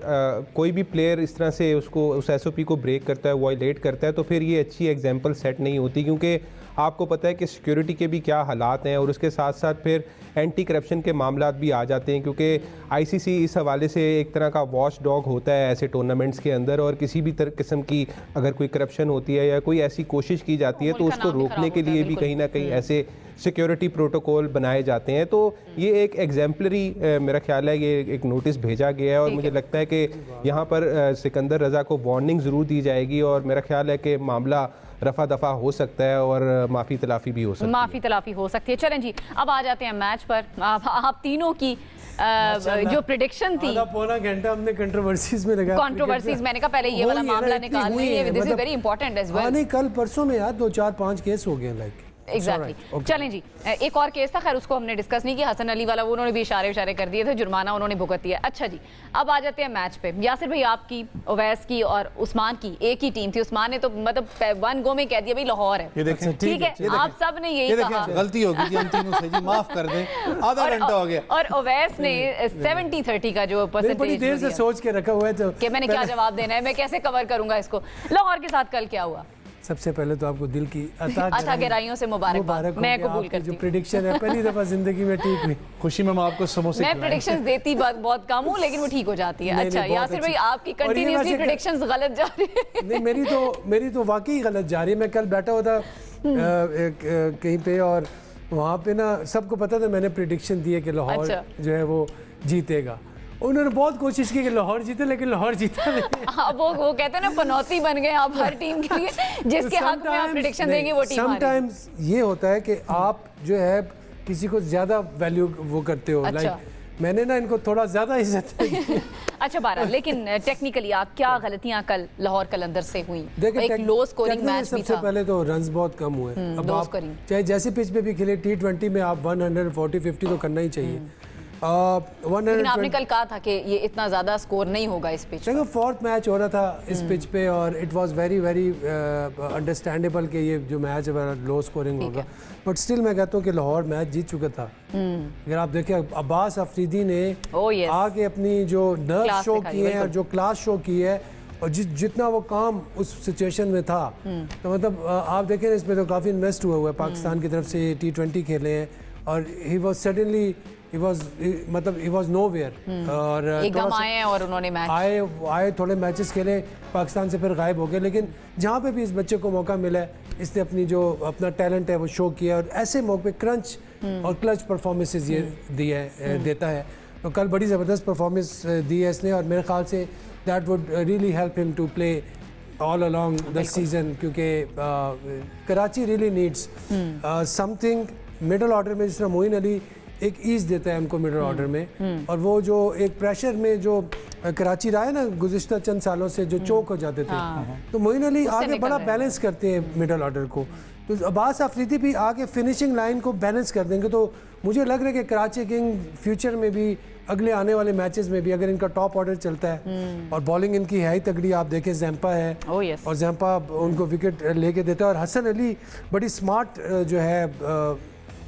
कोई भी प्लेयर इस तरह से उस एसओपी को ब्रेक करता है, वायलेट करता है, तो फिर ये अच्छी एग्जांपल सेट नहीं होती, क्योंकि आपको पता है कि सिक्योरिटी के भी क्या हालात हैं, और उसके साथ साथ फिर एंटी करप्शन के मामलात भी आ जाते हैं, क्योंकि आईसीसी इस हवाले से एक तरह का वॉच डॉग होता है ऐसे टूर्नामेंट्स के अंदर, और किसी भी किस्म की अगर कोई करप्शन होती है या कोई ऐसी कोशिश की जाती है तो उसको रोकने के लिए भी कहीं ना कहीं ऐसे सिक्योरिटी प्रोटोकॉल बनाए जाते हैं। तो ये एक एग्जाम्पलरी मेरा ख्याल है, ये एक नोटिस भेजा गया है, और मुझे लगता है कि यहाँ पर सिकंदर रजा को वार्निंग ज़रूर दी जाएगी, और मेरा ख्याल है कि मामला रफा दफा हो सकता है और माफ़ी तलाफ़ी भी हो सकती है। माफ़ी तलाफ़ी हो सकती है। चलें जी, अब आ जाते हैं मैच पर। आप तीनों की जो प्रेडिक्शन थी, आधा पौना घंटा हमने कंट्रोवर्सीज में लगाया। कंट्रोवर्सीज, मैंने कहा पहले ये वाला मामला निकाल लें, this is very important as well. नहीं, कल परसों में यार 2-4-5 केस हो गए लाइक। एग्जैक्टली। चलें जी, एक और केस था, खैर उसको हमने डिस्कस नहीं किया, हसन अली वाला, वो उन्होंने भी इशारे कर दिए थे, जुर्माना उन्होंने भुगत दिया। अच्छा जी, अब आ जाते हैं मैच पे। यासिर भाई, आपकी, ओवैस की और उस्मान की एक ही टीम थी। उस्मान ने तो मतलब वन गो में कह दिया भाई लाहौर है। ये देखें, ठीक है, आप सब ने यही कहा। गलती होगी जी हम तीनों से जी, माफ कर दें, आधा घंटा हो गया। और ओवैस ने 70-30 का जो बड़ी परसेंटेज देर से सोच के रखा हुआ है तो कि मैंने क्या जवाब देना है, मैं कैसे कवर करूंगा इसको। लाहौर के साथ कल क्या हुआ? सबसे पहले तो आपको दिल की अता गहराइयों से मुबारकबाद, मैं कबूल करती जो हूँ। प्रेडिक्शन है पहली दफा जिंदगी में ठीक हुई। खुशी में मैं आपको समोसे मैं प्रेडिक्शंस देती बहुत कम हूँ, लेकिन वो ठीक हो जाती है। नहीं, अच्छा नहीं, बहुत यासिर भाई, अच्छी। आपकी और ये कंटिन्यूसली वैसे प्रेडिक्शंस गलत जा रही है। नहीं, मेरी तो वाकई गलत जा रही है। मैं कल बैठा हुआ था कहीं पे, और वहाँ पे ना सबको पता था मैंने प्रेडिक्शन दी है कि लाहौर जो है वो जीतेगा। उन्होंने बहुत कोशिश की कि लाहौर जीते, लेकिन लाहौर जीता नहीं। हाँ, वो कहते हैं ना, पनौती बन गए आप हर टीम के लिए, जिसके हक में आप प्रेडिक्शन देंगे वो टीम हारेगी। समटाइम्स ये होता है कि आप जो है किसी को ज्यादा वैल्यू वो करते हो। अच्छा। लाइक मैंने ना इनको थोड़ा ज्यादा इज्जत दी। अच्छा बारह, लेकिन टेक्निकली आप क्या गलतियां कल लाहौर कलंदर से हुई? देखिए, एक लो स्कोरिंग मैच भी सबसे था। पहले तो रन्स बहुत कम हुए। अब लो आप स्कोरिंग। चाहे जैसे पिच पे भी खेले, T20 में आप 140-50 तो करना ही चाहिए। लेकिन आपने कल कहा था कि ये इतना ज्यादा स्कोर नहीं होगा इस पिच देखो, फोर्थ मैच हो रहा था इस पिच पे, और इट वाज वेरी अंडरस्टैंडेबल कि ये जो मैच है लो स्कोरिंग होगा, बट स्टिल मैं कहता हूँ कि लाहौर मैच जीत चुका था। अगर आप देखें, अब्बास अफरीदी ने आके अपनी जो नर्व शो की है और जो क्लास शो की है, और जितना वो काम उस सिचुएशन में था, तो मतलब आप देखें इसमें तो काफ़ी इन्वेस्ट हुआ है पाकिस्तान की तरफ से। T20 खेले हैं, और he was suddenly he was nowhere, और एकदम आए हैं और उन्होंने मैच आए थोड़े मैचेस खेले, पाकिस्तान से फिर गायब हो गए। लेकिन जहाँ पे भी इस बच्चे को मौका मिला है, इसने अपनी जो अपना टैलेंट है वो शो किया, और ऐसे मौके पे क्रंच और क्लच परफॉर्मेंसेस ये देता है। तो कल बड़ी ज़बरदस्त परफॉर्मेंस दी है इसने, और मेरे ख्याल से that would really help him to play all along the season, क्योंकि Karachi really needs something middle order में। जिस तरह मोइन अली एक ईज देता है उनको मिडल ऑर्डर में, और वो जो एक प्रेशर में जो कराची रहा है ना गुज़िश्ता चंद सालों से, जो चौक हो जाते थे, तो मोइन अली आगे बड़ा बैलेंस करते हैं मिडल ऑर्डर को। तो अब्बास अफरीदी भी आगे फिनिशिंग लाइन को बैलेंस कर देंगे, तो मुझे लग रहा है कि कराची किंग फ्यूचर में भी अगले आने वाले मैचेस में भी अगर इनका टॉप ऑर्डर चलता है और बॉलिंग इनकी है ही तगड़ी, आप देखें जैम्पा है Oh, yes. और जैम्पा उनको विकेट लेके देता है और हसन अली बड़ी स्मार्ट जो है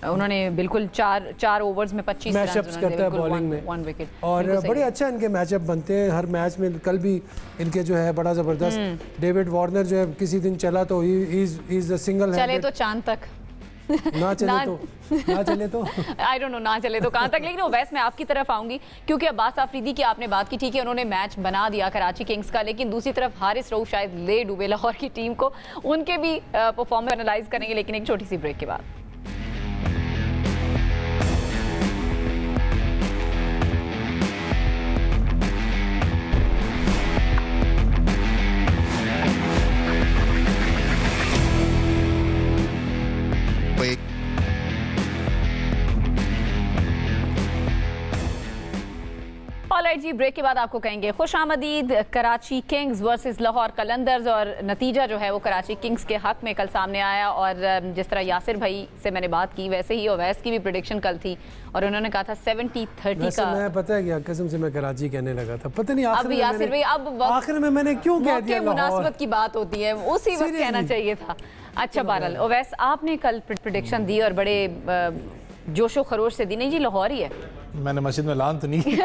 उन्होंने बिल्कुल चार ओवर्स में 25 मैचअप्स करता है बॉलिंग में वन विकेट और बड़े अच्छा इनके मैचअप बनते हैं हर मैच में। कल भी इनके जो है बड़ा ज़बरदस्त डेविड वार्नर जो है किसी दिन चला तो ही इज सिंगल चले तो चांद तक ना चले तो आई डोंट नो ना चले तो कहाँ तक। लेकिन वैसे मैं आपकी तरफ आऊंगी क्योंकि अब्बास आफरीदी की आपने बात की, ठीक है उन्होंने मैच बना दिया कराची किंग्स का, लेकिन दूसरी तरफ हारिस रऊफ शायद ले डूबे लाहौर की टीम को, उनके भी परफॉर्मेंस एनालाइज करेंगे लेकिन एक छोटी सी ब्रेक के बाद। ऑलराइट जी, ब्रेक के बाद आपको कहेंगे खुशामदीद। कराची किंग्स वर्सेस लाहौर कलंदर्स और नतीजा जो है वो कराची किंग्स के हक में कल सामने आया और जिस तरह यासिर भाई से मैंने बात की वैसे ही ओवैस की भी प्रेडिक्शन कल थी और उन्होंने कहा था 70-30 का। मैं पता है क्या कसम से मैं कराची कहने लगा था, पता नहीं अब यासिर भाई अब आखिर में मैंने क्यों कह दिया मुनासिबत की बात होती है, उसी वक्त कहना चाहिए था। अच्छा बहरहाल ओवैस आपने कल प्रेडिक्शन दी और बड़े जोशो खरोश से दी। नहीं जी लाहौर ही है, मैंने मस्जिद में लान तो नहीं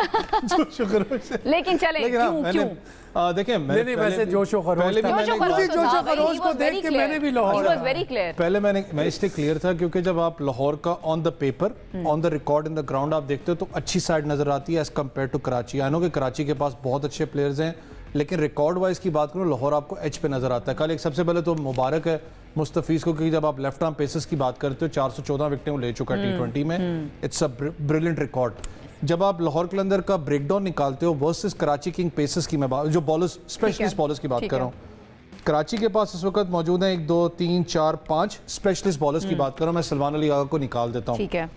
जोशो खरोश से, लेकिन चले क्यों देखिए नहीं वैसे जोशो खरोश को देख के मैंने भी लाहौर वेरी क्लियर। पहले मैं इसलिए क्लियर था क्योंकि जब आप लाहौर का on the paper on the record in the ground आप देखते हो तो अच्छी साइड नजर आती है as compare to Karachi. I know कि कराची के पास बहुत अच्छे प्लेयर्स हैं लेकिन रिकॉर्ड वाइज की बात करूँ लाहौर आपको एच पे नजर आता है। कल एक सबसे पहले तो मुबारक है मुस्तफीज को क्योंकि जब आप लेफ्ट आर्म पेसर्स की बात करते हो 414 विकेटें वो ले चुका है T20 में, इट्स अ ब्रिलियंट रिकॉर्ड। जब आप लाहौर कलंदर का ब्रेकडाउन निकालते हो वर्सेस कराची किंग पेसर्स की मैं बात जो बॉलर्स स्पेशलिस्ट बॉलर्स की बात कर रहा हूँ, कराची के पास इस वक्त मौजूद है 1 2 3 4 5 स्पेशलिस्ट बॉलर्स की बात कर रहा हूँ, मैं सलमान अली आगा को निकाल देता हूँ। ठीक है,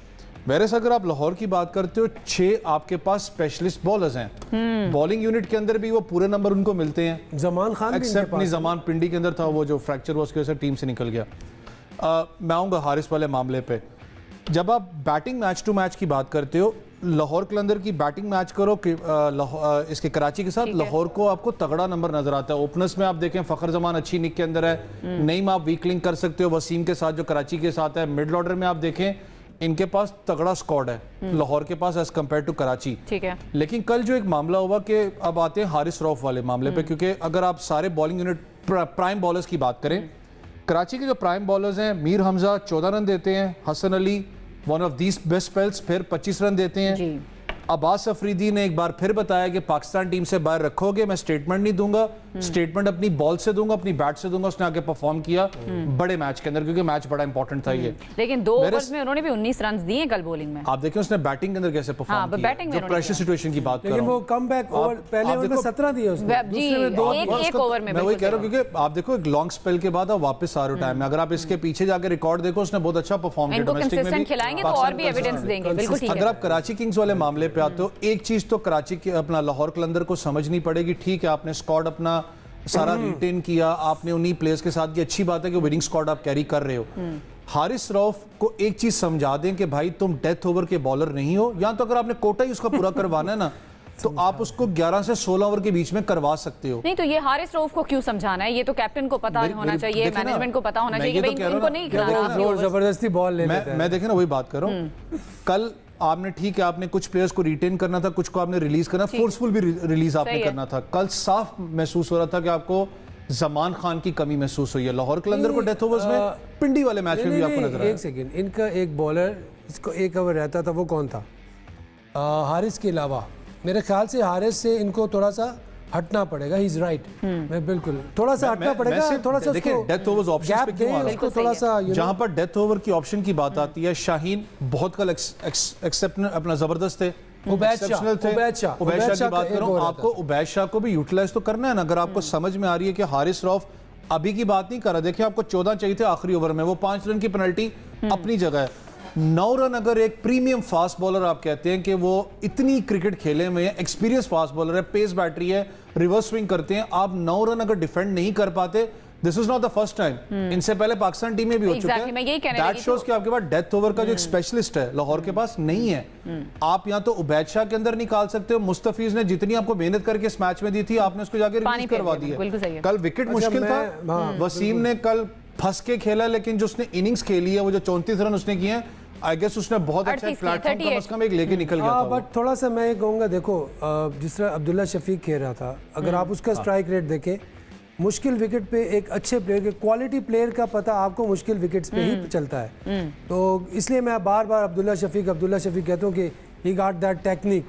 वैसे अगर आप लाहौर की बात करते हो 6 आपके पास स्पेशलिस्ट बॉलर्स हैं। बॉलिंग यूनिट के अंदर भी वो पूरे नंबर उनको मिलते हैं। जमान खान एक्सेप्ट नहीं, जमान पिंडी के अंदर था वो जो फ्रैक्चर हुआ उसकी वजह से टीम से निकल गया। मैं आऊँगा हारिस वाले मामले पे। जब आप बैटिंग मैच टू मैच की बात करते हो लाहौर कलंदर की बैटिंग मैच करो इसके कराची के साथ लाहौर को आपको तगड़ा नंबर नजर आता है। ओपनर्स में आप देखें फखर जमान अच्छी निक के अंदर है, नईम आप वीक लिंक कर सकते हो वसीम के साथ जो कराची के साथ है। मिडल ऑर्डर में आप देखें इनके पास तगड़ा स्क्वाड है लाहौर के पास एज कम्पेयर टू कराची। ठीक है, लेकिन कल जो एक मामला हुआ कि अब आते हैं हारिस रऊफ वाले मामले पे, क्योंकि अगर आप सारे बॉलिंग यूनिट प्राइम बॉलर्स की बात करें कराची के जो प्राइम बॉलर्स हैं मीर हमजा 14 रन देते हैं, Hasan Ali one of these best spells फिर 25 रन देते हैं जी। अब्बास अफरीदी ने एक बार फिर बताया कि पाकिस्तान टीम से बाहर रखोगे, मैं स्टेटमेंट नहीं दूंगा, स्टेटमेंट अपनी बॉल से दूंगा, अपनी बैट से दूंगा। उसने आगे परफॉर्म किया बड़े मैच के अंदर क्योंकि मैच बड़ा इंपॉर्टेंट था ये। लेकिन 2 ओवर्स में उन्होंने भी 19 रन दिए कल बॉलिंग में। आप देखें उसने बैटिंग के अंदर कैसे परफॉर्म किया, जो प्रेशर सिचुएशन की बात कर रहा हूं। लेकिन वो कमबैक ओवर पहले ओवर में 17 दिए उसने, दूसरे में 2 एक ओवर में। मैं वही कह रहा हूं क्योंकि आप देखो एक लॉन्ग स्पेल के बाद आप वापस आ रहे हो टाइम में, अगर आप इसके पीछे जाके रिकॉर्ड देखो उसने बहुत अच्छा परफॉर्म किया डोमेस्टिक में भी, खिलाएंगे तो और भी एविडेंस देंगे। बिल्कुल ठीक है। अगर आप कराची किंग्स वाले मामले पे आते हो एक चीज तो कराची के अपना लाहौर कलंदर को समझनी पड़ेगी। ठीक है आपने स्क्वाड अपना सारा रिटेन किया, आपने उन्हीं प्लेयर्स के साथ की अच्छी बात है कि विनिंग स्क्वाड आप कैरी कर रहे हो। हारिस रऊफ को एक चीज समझा दें कि भाई तुम डेथ ओवर के बॉलर नहीं हो, या तो अगर आपने कोटा ही उसका पूरा करवाना है ना तो आप उसको 11 से 16 ओवर के बीच में करवा सकते हो। नहीं तो ये हारिस रऊफ को क्यों समझाना है, ये तो कैप्टन को पता होना चाहिए, मैनेजमेंट को पता होना चाहिए कि भाई इनको नहीं खिलाना। जबरदस्ती बॉल ले लेते हैं। मैं देखे ना वही बात कर रहा हूँ। कल आपने ठीक है आपने कुछ प्लेयर्स को रिटेन करना था, कुछ को आपने रिलीज करना, फोर्सफुल भी रिलीज आपने करना था। कल साफ महसूस हो रहा था कि आपको जमान खान की कमी महसूस हुई है। लाहौर कलंदर को डेथ ओवर्स में पिंडी वाले मैच में भी आपको नजर आया। एक सेकंड, इनका एक बॉलर इसको एक ओवर रहता था, वो कौन था? हारिस के अलावा मेरे ख्याल से हारिस से इनको थोड़ा सा हटना पड़ेगा। ही इज राइट, मैं बिल्कुल थोड़ा सा हटना पड़ेगा, थोड़ा सा देखिए डेथ ओवर्स ऑप्शंस पे क्यों आ रहा है, थोड़ा सा जहां पर डेथ ओवर की ऑप्शन की बात आती है। शाहीन बहुत कल एक्सेप्शनल अपना जबरदस्त थे, एक्सेप्शनल थे। उबैद शाह की बात करूं, आपको उबैद शाह को भी यूटिलाइज तो करना है ना। अगर आपको समझ में आ रही है कि हारिस रऊफ अभी की बात नहीं कर रहा, देखिए आपको 14 चाहिए थे आखिरी ओवर में, वो 5 रन की पेनल्टी अपनी जगह है। 9 रन अगर एक प्रीमियम फास्ट बॉलर आप कहते हैं कि वो इतनी क्रिकेट खेले में एक्सपीरियंस फास्ट बॉलर है, पेस बैटरी है, रिवर्स स्विंग करते हैं, आप 9 रन अगर डिफेंड नहीं कर पाते this is not the first time, इनसे पहले पाकिस्तान टीम में भी हो चुका Exactly, मैं यही कहने है। दैट लगी शोज कि आपके पास डेथ ओवर का जो एक स्पेशलिस्ट है लाहौर के पास नहीं है। आप या तो उबैद शाह के अंदर निकाल सकते हो, मुस्तफीज ने जितनी आपको मेहनत करके इस मैच में दी थी आपने उसको जाके पानी रिलीज फेर करवा दिया, दी बिल्कुल सही है। है। कल विकेट मुश्किल था, वसीम ने कल फंस के खेला, लेकिन जो उसने इनिंग्स खेली है वो जो 34 रन उसने किए हैं, आई गेस उसने बहुत अच्छा 38 प्लेटफॉर्म कम 38 से कम एक लेके निकल गया था वो। बट थोड़ा सा मैं ये कहूँगा, देखो जिस तरह अब्दुल्ला शफीक खेल रहा था, अगर आप उसका स्ट्राइक रेट देखें, मुश्किल विकेट पे एक अच्छे प्लेयर के, क्वालिटी प्लेयर का पता आपको मुश्किल विकेट्स पे ही चलता है। तो इसलिए मैं बार बार अब्दुल्ला शफीक कहता हूँ कि ही गॉट दैट टेक्निक,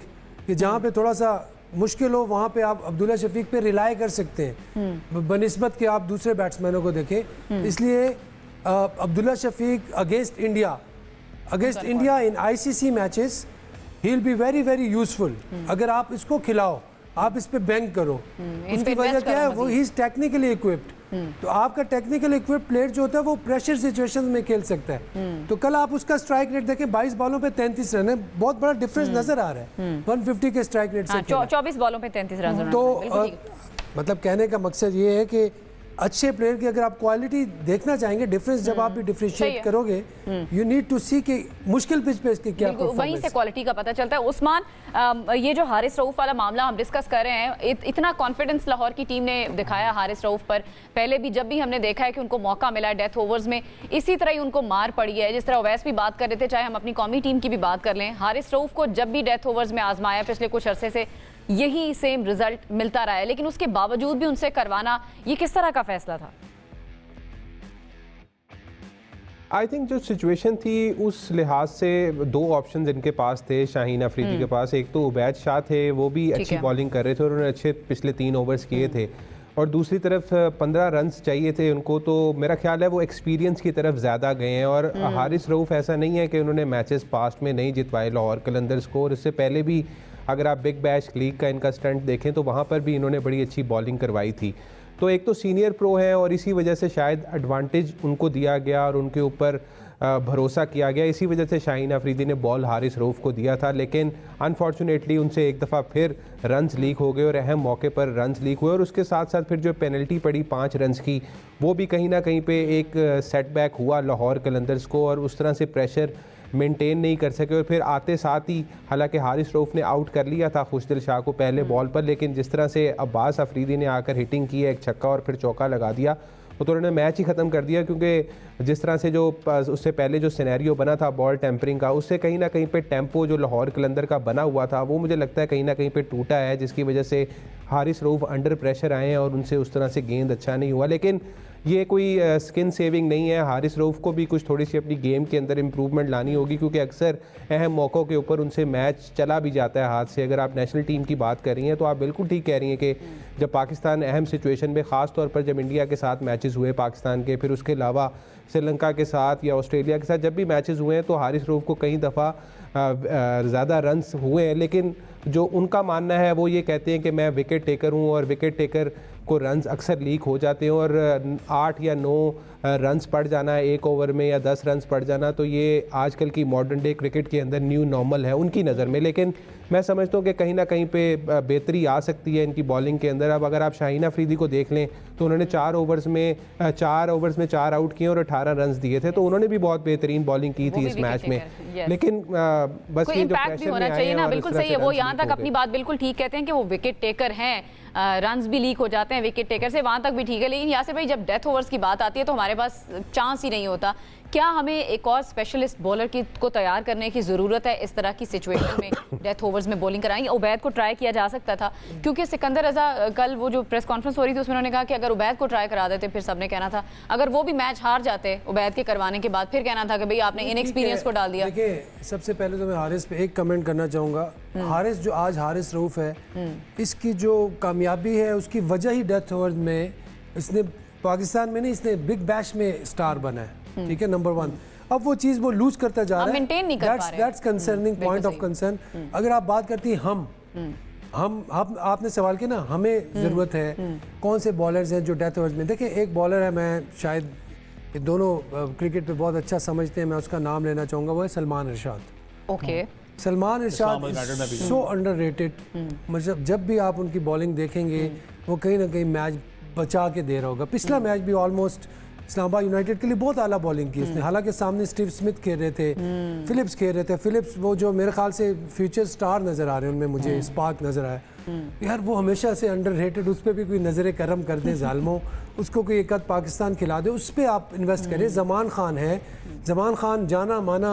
कि जहाँ पे थोड़ा सा मुश्किल हो वहाँ पे आप अब्दुल्ला शफीक पे रिलाई कर सकते हैं बनिस्बत कि आप दूसरे बैट्समैनों को देखें। इसलिए Abdullah Shafique against India in ICC matches he will be very very useful. अगर आप इसको खिलाओ, आप इस पे बैंक करो, उसकी वजह क्या है, वो ही इज टेक्निकली इक्विप्ड। तो आपका टेक्निकल इक्विप्ड प्लेयर जो होता है वो प्रेशर सिचुएशंस में खेल सकता है। तो कल आप उसका स्ट्राइक रेट देखें, 22 बॉलों पे 33 रन है, बहुत बड़ा डिफरेंस नजर आ रहा है 150 के स्ट्राइक रेट से। 24 बॉलों पे 33 रन। तो मतलब कहने का मकसद ये है कि अच्छे प्लेयर की अगर आप क्वालिटी देखना चाहेंगे, डिफरेंस जब आप भी डिफरेंशिएट करोगे, यू नीड टू सी कि मुश्किल पिच पे इसके क्या वहीं से परफॉर्मेंस। क्वालिटी का पता चलता है। उस्मान, ये जो हारिस रऊफ वाला मामला हम डिस्कस कर रहे हैं, इतना कॉन्फिडेंस लाहौर की टीम ने दिखाया हारिस रऊफ पर। पहले भी जब भी हमने देखा है कि उनको मौका मिला है डेथ ओवर्स में, इसी तरह ही उनको मार पड़ी है। जिस तरह अवैस भी बात कर रहे थे, चाहे हम अपनी कौमी टीम की भी बात कर लें, हारिस रऊफ को जब भी डेथ ओवर्स में आजमाया पिछले कुछ अरसे से यही सेम रिजल्ट मिलता रहा है, लेकिन उसके बावजूद भी उनसे करवाना, ये किस तरह का फैसला था? आई थिंक जो सिचुएशन थी उस लिहाज से दो ऑप्शंस इनके पास थे शाहीन अफरीदी के पास। एक तो उबैद शाह थे, वो भी अच्छी बॉलिंग कर रहे थे और उन्होंने अच्छे पिछले 3 ओवर्स किए थे, और दूसरी तरफ 15 रन्स चाहिए थे उनको। तो मेरा ख्याल है वो एक्सपीरियंस की तरफ ज़्यादा गए हैं। और हारिस रऊफ ऐसा नहीं है कि उन्होंने मैचेस पास्ट में नहीं जितवाए लाहौर कलंदर्स को, और इससे पहले भी अगर आप बिग बैश लीग का इनका स्टंट देखें तो वहाँ पर भी इन्होंने बड़ी अच्छी बॉलिंग करवाई थी। तो एक तो सीनियर प्रो है और इसी वजह से शायद एडवांटेज उनको दिया गया और उनके ऊपर भरोसा किया गया, इसी वजह से शाहीन अफरीदी ने बॉल हारिस रऊफ को दिया था। लेकिन अनफॉर्चुनेटली उनसे एक दफ़ा फिर रन्स लीक हो गए और अहम मौके पर रन्स लीक हुए, और उसके साथ साथ फिर जो पेनल्टी पड़ी 5 रन्स की, वो भी कहीं ना कहीं पे एक सेटबैक हुआ लाहौर कलंदर्स को, और उस तरह से प्रेशर मेंटेन नहीं कर सके। और फिर आते साथ ही हालांकि हारिस रऊफ ने आउट कर लिया था खुशदिल शाह को पहले बॉल पर, लेकिन जिस तरह से अब्बास अफरीदी ने आकर हिटिंग की है, एक छक्का और फिर चौका लगा दिया, तो उन्होंने मैच ही ख़त्म कर दिया। क्योंकि जिस तरह से जो उससे पहले जो सिनेरियो बना था बॉल टेम्परिंग का, उससे कहीं ना कहीं पे टेम्पो जो लाहौर कलंदर का बना हुआ था वो मुझे लगता है कहीं ना कहीं पे टूटा है, जिसकी वजह से हारिस रऊफ अंडर प्रेशर आए हैं और उनसे उस तरह से गेंद अच्छा नहीं हुआ। लेकिन ये कोई स्किन सेविंग नहीं है। हारिस रऊफ को भी कुछ थोड़ी सी अपनी गेम के अंदर इंप्रूवमेंट लानी होगी, क्योंकि अक्सर अहम मौक़ों के ऊपर उनसे मैच चला भी जाता है हाथ से। अगर आप नेशनल टीम की बात कर रही हैं तो आप बिल्कुल ठीक कह रही हैं कि जब पाकिस्तान अहम सिचुएशन में, ख़ास तौर पर जब इंडिया के साथ मैचेस हुए पाकिस्तान के, फिर उसके अलावा श्रीलंका के साथ या ऑस्ट्रेलिया के साथ जब भी मैचेस हुए हैं, तो हारिस रऊफ को कई दफ़ा ज़्यादा रन्स हुए हैं। लेकिन जो उनका मानना है वो ये कहते हैं कि मैं विकेट टेकर हूँ, और विकेट टेकर को रन्स अक्सर लीक हो जाते हैं, और 8 या 9 रन्स पड़ जाना एक ओवर में या 10 रन्स पड़ जाना, तो ये आजकल की मॉडर्न डे क्रिकेट के अंदर न्यू नॉर्मल है उनकी नज़र में। लेकिन मैं समझता हूँ कि कहीं ना कहीं पे बेहतरी आ सकती है इनकी बॉलिंग के अंदर। अब अगर आप शाहीन अफरीदी को देख लें तो उन्होंने 4 ओवर्स में 4 आउट किए और 18 रन्स दिए थे, तो उन्होंने भी बहुत बेहतरीन बॉलिंग की थी इस मैच में। लेकिन बस ये जो इम्पैक्ट भी होना चाहिए ना, बिल्कुल सही है। वो यहाँ तक अपनी बात बिल्कुल ठीक कहते हैं कि वो विकेट टेकर हैं, रन्स भी लीक हो जाते हैं विकेट टेकर से, वहाँ तक भी ठीक है। लेकिन यासिर भाई, जब डेथ ओवर्स की बात आती है तो हमारे पास चांस ही नहीं होता। क्या हमें एक और स्पेशलिस्ट बॉलर को तैयार करने की ज़रूरत है इस तरह की सिचुएशन में डेथ ओवर्स में बॉलिंग कराएंगे? उबैद को ट्राई किया जा सकता था, क्योंकि सिकंदर रजा कल वो जो प्रेस कॉन्फ्रेंस हो रही थी उसमें उन्होंने कहा कि अगर उबैद को ट्राई करा देते, फिर सबने कहना था अगर वो भी मैच हार जाते उबैद के करवाने के बाद, फिर कहना था कि भाई आपने इनएक्सपीरियंस को डाल दिया। देखिए, सबसे पहले तो मैं हारिस पे एक कमेंट करना चाहूँगा। हारिस जो आज हारिस रऊफ है, इसकी जो कामयाबी है उसकी वजह ही डेथ ओवर में इसने पाकिस्तान में नहीं, इसने बिग बैश में स्टार बना है, ठीक है, नंबर 1। अब वो चीज़ वो लूज करता जा रहा है, मेंटेन नहीं कर पा रहे। That's concerning point of concern. अगर आप बात करती हैं हम आपने सवाल किया ना, हमें ज़रूरत है कौन से बॉलर्स हैं जो डेथ ओवर्स में। देखिए, एक बॉलर है, मैं शायद ये दोनों क्रिकेट पे बहुत अच्छा समझते हैं, मैं उसका नाम लेना चाहूँगा, वो है सलमान इरशाद। ओके, सलमान इरशाद सो अंडररेटेड। मतलब जब भी आप उनकी बॉलिंग देखेंगे वो कहीं ना कहीं मैच बचा के दे रहा होगा। पिछला मैच भी ऑलमोस्ट इस्लामाबाद यूनाइटेड के लिए बहुत आला बॉलिंग की उसने, हालांकि सामने स्टीव स्मिथ खेल रहे थे, फिलिप्स खेल रहे थे। फिलिप्स वो जो मेरे ख्याल से फ्यूचर स्टार नज़र आ रहे हैं, उनमें मुझे स्पार्क नज़र आया यार, वो हमेशा से अंडररेटेड, उस पर भी कोई नज़र करम कर दे जालमों, उसको कोई एक आध पाकिस्तान खिला दे, उस पर आप इन्वेस्ट करें। ज़मान खान है, ज़मान खान जाना माना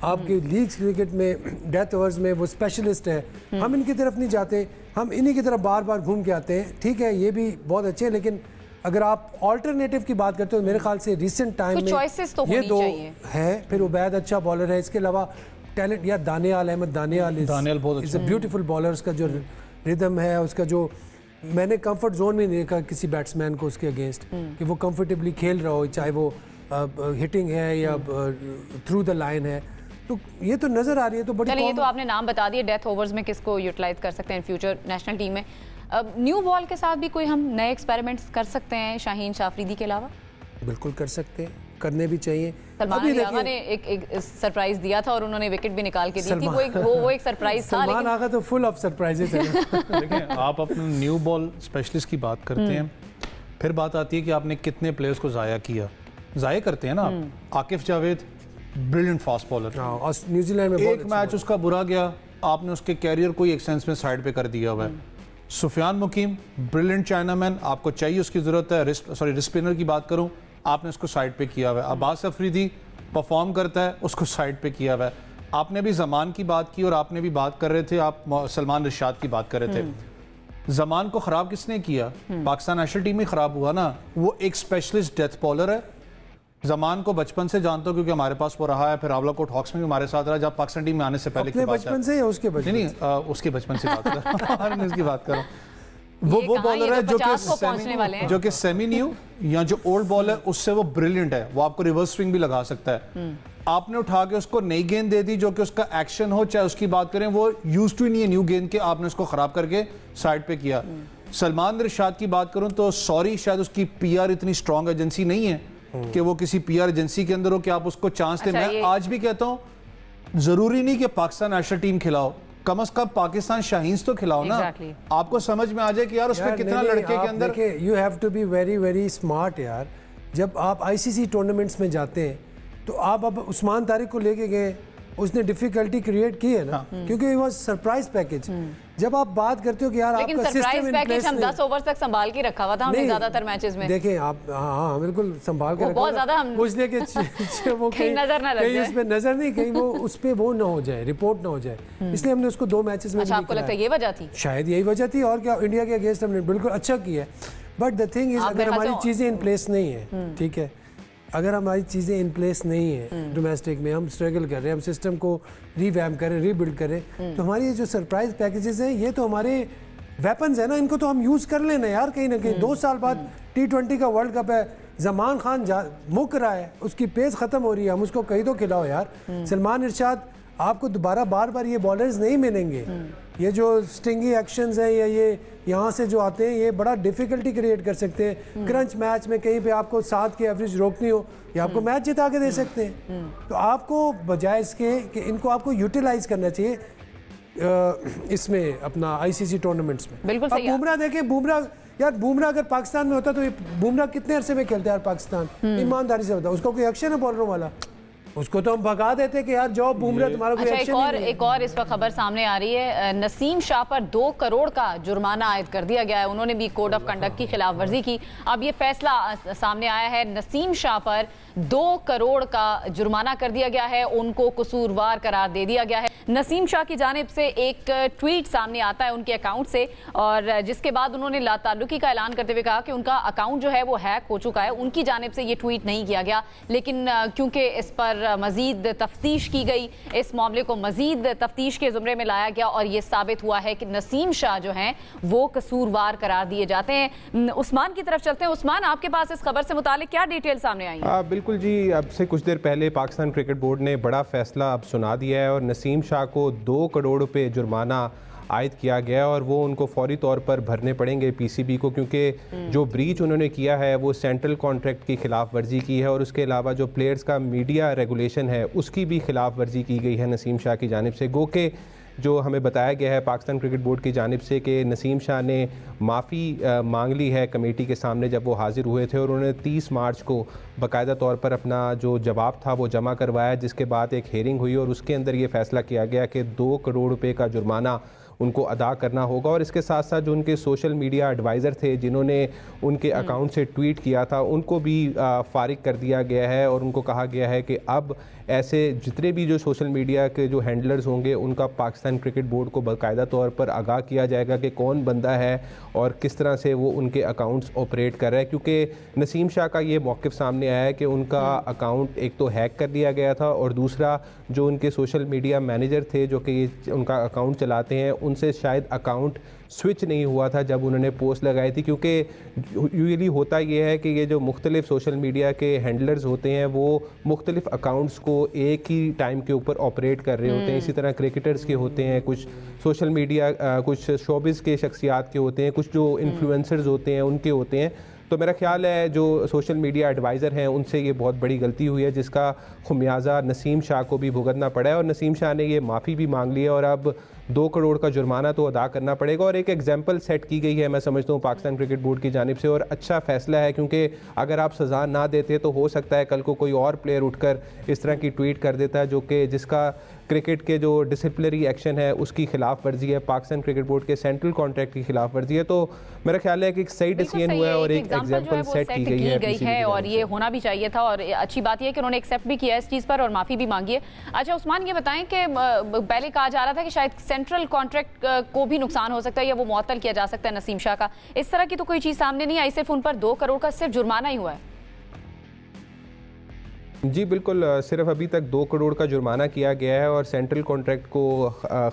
आपके लीग क्रिकेट में डेथ ओवर्स में वो स्पेशलिस्ट है। हम इनकी तरफ नहीं जाते, हम इन्हीं की तरफ बार बार घूम के आते हैं। ठीक है, ये भी बहुत अच्छे हैं, लेकिन अगर आप ऑल्टरनेटिव की बात करते हो, मेरे ख्याल से रिसेंट टाइम में तो ये दो है। फिर उबैद अच्छा बॉलर है, इसके अलावा टैलेंट या दानियाल अहमद, दानियाल बहुत इज़ अ ब्यूटीफुल बॉलर। उसका जो रिदम है, उसका जो मैंने कंफर्ट जोन में नहीं देखा किसी बैट्समैन को उसके अगेंस्ट कि वो कंफर्टेबली खेल रहा हो, चाहे वो हिटिंग है या थ्रू द लाइन है। तो ये तो नज़र आ रही है। तो बड़ी चलिए, ये तो आपने नाम बता दिए डेथ ओवर्स में किसको यूटिलाइज कर सकते हैं फ्यूचर नेशनल टीम में। अब न्यू बॉल के साथ भी कोई हम नए एक्सपेरिमेंट्स कर सकते हैं शाहीन शाफरीदी के अलावा? बिल्कुल कर सकते हैं, करने भी चाहिए। सलमान आगा ने एक सरप्राइज दिया था और उन्होंने विकेट भी निकाल के दी थी, वो एक सरप्राइज था। सलमान आगा तो फुल ऑफ सरप्राइजेस है। देखिए, आप अपने न्यू बॉल स्पेशलिस्ट की बात करते हैं, फिर बात आती है कि आपने कितने प्लेयर्स को ज़ाया किया। ज़ाया करते हैं ना, Akif Javed brilliant fast bowler, और न्यूजीलैंड में एक मैच उसका बुरा गया, आपने उसके कैरियर को एक सेंस में साइड पे कर दिया हुआ है। सुफियान मुकीम ब्रिलियंट चाइनामैन, आपको चाहिए, उसकी ज़रूरत है। रिस्ट स्पिनर की बात करूं, आपने उसको साइड पे किया हुआ है। अब्बास अफरीदी परफॉर्म करता है, उसको साइड पे किया हुआ है। आपने भी ज़मान की बात की और आपने भी बात कर रहे थे, आप सलमान रिशाद की बात कर रहे थे। ज़मान को ख़राब किसने किया? पाकिस्तान नेशनल टीम ही ख़राब हुआ ना। वो एक स्पेशलिस्ट डेथ बॉलर है। ज़मान को बचपन से जानता हूँ क्योंकि हमारे पास वो रहा है, फिर रावलाकोट हॉक्स में भी हमारे साथ रहा, जब पाकिस्तान टीम में आने से पहले की बात है। बचपन से या उसके बचपन? नहीं, उसके बचपन से बात कर रहा हूँ, उसकी बात कर रहा हूँ। वो बॉलर है जो कि सेमी न्यू या जो ओल्ड बॉल है उससे वो ब्रिलियंट है। वो आपको रिवर्स स्विंग भी लगा सकता है। आपने उठा के उसको नई गेंद दे दी जो कि उसका एक्शन हो, चाहे उसकी बात करें, वो यूज्ड टू नहीं है न्यू गेंद के, आपने उसको खराब करके साइड पे किया। सलमान रिशाद की बात करूं तो सॉरी, शायद उसकी पीआर इतनी स्ट्रॉन्ग एजेंसी नहीं है कि वो किसी पीआर एजेंसी के अंदर हो कि आप उसको चांस दें। मैं आज भी कहता हूं, जरूरी नहीं कि पाकिस्तान नेशनल टीम खिलाओ, कम से कम पाकिस्तान शाहीन्स तो खिलाओ ना। आपको समझ में आ जाए कि यार उसमें कितना लड़के के अंदर। You have to be very very smart यार। जब आप आईसीसी टूर्नामेंट्स में जाते हैं तो आप अब उस्मान तारिक को लेके गए, उसने डिफिकल्टी क्रिएट की है ना, क्योंकि it was सरप्राइज पैकेज। जब आप बात करते हो कि यार आपका सिस्टम इन प्लेस, हम 10 ओवर तक संभाल के रखा हुआ था हमने ज्यादातर मैचेस में। देखें आप, हाँ बिल्कुल संभाल के रखा, बहुत ज्यादा हम इसलिए कि वो कहीं नजर ना लग जाए, कहीं उस पे नजर नहीं, कहीं वो उस पे वो ना हो जाए, रिपोर्ट ना हो जाए, इसलिए हमने उसको 2 मैचेस में। अच्छा, आपको लगता है ये वजह थी? शायद यही वजह थी, और क्या, इंडिया के अगेंस्ट हमने बिल्कुल अच्छा किया। बट द थिंग इज, अगर हमारी चीजें इन प्लेस नहीं है, ठीक है, अगर हमारी चीज़ें इन प्लेस नहीं है, डोमेस्टिक में हम स्ट्रगल कर रहे हैं, हम सिस्टम को रीवैम्प करें, रीबिल्ड करें, तो हमारी ये जो सरप्राइज पैकेजेस हैं, ये तो हमारे वेपन्स है ना, इनको तो हम यूज़ कर लेना यार। कहीं ना कहीं 2 साल बाद T20 का वर्ल्ड कप है, ज़मान खान मुक रहा है, उसकी पेस ख़त्म हो रही है, हम उसको कहीं तो खिलाओ यार। सलमान इरशाद, आपको दोबारा बार बार ये बॉलर्स नहीं मिलेंगे। ये जो स्टिंगी एक्शंस हैं या ये यहाँ से जो आते हैं, ये बड़ा डिफिकल्टी क्रिएट कर सकते हैं। क्रंच मैच में कहीं पे आपको 7 की एवरेज रोकनी हो, या आपको मैच जिता के दे सकते हैं। तो आपको बजाय इसके कि इनको आपको यूटिलाइज करना चाहिए इसमें, अपना आईसीसी टूर्नामेंट्स में। बिल्कुल सही। बुमराह देखें, बुमराह अगर पाकिस्तान में होता तो बुमराह कितने अरसे में खेलते यार पाकिस्तान? ईमानदारी से बताओ, उसका कोई एक्शन है बॉलरों वाला? उसको तो हम भगा देते कि यार जाओ बुमराह, तुम्हारा कोई एक्शन नहीं है। एक और इस वक्त खबर सामने आ रही है, नसीम शाह पर 2 करोड़ का जुर्माना आयद कर दिया गया है। उन्होंने भी कोड ऑफ कंडक्ट की खिलाफ वर्जी की। अब ये फैसला सामने आया है, नसीम शाह पर 2 करोड़ का जुर्माना कर दिया गया है, उनको कसूरवार करार दे दिया गया है। नसीम शाह की जानिब से एक ट्वीट सामने आता है उनके अकाउंट से, और जिसके बाद उन्होंने लाताल्लुकी का ऐलान करते हुए कहा कि उनका अकाउंट जो है वो हैक हो चुका है। उनकी जानिब से ये ट्वीट नहीं किया गया, लेकिन क्योंकि इस पर मजीद तफ्तीश की गई, इस मामले को मजीद तफ्तीश के जुमरे में लाया गया और ये साबित हुआ है कि नसीम शाह जो हैं वो कसूरवार करार दिए जाते हैं। उस्मान की तरफ चलते हैं। उस्मान, आपके पास इस खबर से मुतालिक क्या डिटेल सामने आई? बिल्कुल जी, अब से कुछ देर पहले पाकिस्तान क्रिकेट बोर्ड ने बड़ा फैसला अब सुना दिया है और नसीम शाह को 2 करोड़ रुपए जुर्माना आयद किया गया, और वो उनको फौरी तौर पर भरने पड़ेंगे पीसीबी को, क्योंकि जो ब्रीच उन्होंने किया है वो सेंट्रल कॉन्ट्रैक्ट की खिलाफ वर्जी की है, और उसके अलावा जो प्लेयर्स का मीडिया रेगुलेशन है उसकी भी खिलाफ वर्जी की गई है नसीम शाह की जानिब से। गो के जो हमें बताया गया है पाकिस्तान क्रिकेट बोर्ड की जानिब से कि नसीम शाह ने माफ़ी मांग ली है कमेटी के सामने जब वो हाजिर हुए थे, और उन्होंने 30 मार्च को बाकायदा तौर पर अपना जो जवाब था वो जमा करवाया, जिसके बाद एक हेयरिंग हुई और उसके अंदर ये फैसला किया गया कि 2 करोड़ रुपए का जुर्माना उनको अदा करना होगा। और इसके साथ साथ जो उनके सोशल मीडिया एडवाइज़र थे जिन्होंने उनके अकाउंट से ट्वीट किया था, उनको भी फारिग कर दिया गया है और उनको कहा गया है कि अब ऐसे जितने भी जो सोशल मीडिया के जो हैंडलर्स होंगे उनका पाकिस्तान क्रिकेट बोर्ड को बाकायदा तौर पर आगाह किया जाएगा कि कौन बंदा है और किस तरह से वो उनके अकाउंट्स ऑपरेट कर रहा है। क्योंकि नसीम शाह का ये मौक़िफ़ सामने आया है कि उनका अकाउंट एक तो हैक कर दिया गया था और दूसरा जो उनके सोशल मीडिया मैनेजर थे जो कि उनका अकाउंट चलाते हैं, उनसे शायद अकाउंट स्विच नहीं हुआ था जब उन्होंने पोस्ट लगाई थी। क्योंकि यूजुअली होता ये है कि ये जो मुख्तलिफ सोशल मीडिया के हैंडलर्स होते हैं वो मुख्तलिफ अकाउंट्स को एक ही टाइम के ऊपर ऑपरेट कर रहे होते हैं। इसी तरह क्रिकेटर्स के होते हैं, कुछ सोशल मीडिया कुछ शोबिज़ के शख्सियात के होते हैं, कुछ जो इन्फ्लुएंसर्स होते हैं उनके होते हैं। तो मेरा ख्याल है जो सोशल मीडिया एडवाइज़र हैं उनसे ये बहुत बड़ी गलती हुई है जिसका खुमियाजा नसीम शाह को भी भुगतना पड़ा है। और नसीम शाह ने ये माफ़ी भी मांग ली है और अब 2 करोड़ का जुर्माना तो अदा करना पड़ेगा। और एक एग्जाम्पल सेट की गई है मैं समझता हूँ पाकिस्तान क्रिकेट बोर्ड की जानिब से, और अच्छा फ़ैसला है क्योंकि अगर आप सज़ा ना देते तो हो सकता है कल को कोई और प्लेयर उठकर इस तरह की ट्वीट कर देता है जो कि जिसका क्रिकेट के जो डिसिप्लिनरी एक्शन है उसकी खिलाफ वर्जी है, पाकिस्तान क्रिकेट बोर्ड के सेंट्रल कॉन्ट्रैक्ट की खिलाफ वर्जी है। तो मेरा ख्याल है कि एक सही डिसीजन हुआ है और एक एग्जाम्पल सेट की गई है और ये होना भी चाहिए था। और अच्छी बात यह है कि उन्होंने एक्सेप्ट भी किया है इस चीज़ पर और माफ़ी भी मांगी है। अच्छा उस्मान, ये बताएं कि पहले कहा जा रहा था कि शायद सेंट्रल कॉन्ट्रैक्ट को भी नुकसान हो सकता है या वो मुअत्तल किया जा सकता है नसीम शाह का, इस तरह की तो कोई चीज़ सामने नहीं आई, सिर्फ उन पर 2 करोड़ का सिर्फ जुर्माना ही हुआ है। जी बिल्कुल, सिर्फ अभी तक 2 करोड़ का जुर्माना किया गया है और सेंट्रल कॉन्ट्रैक्ट को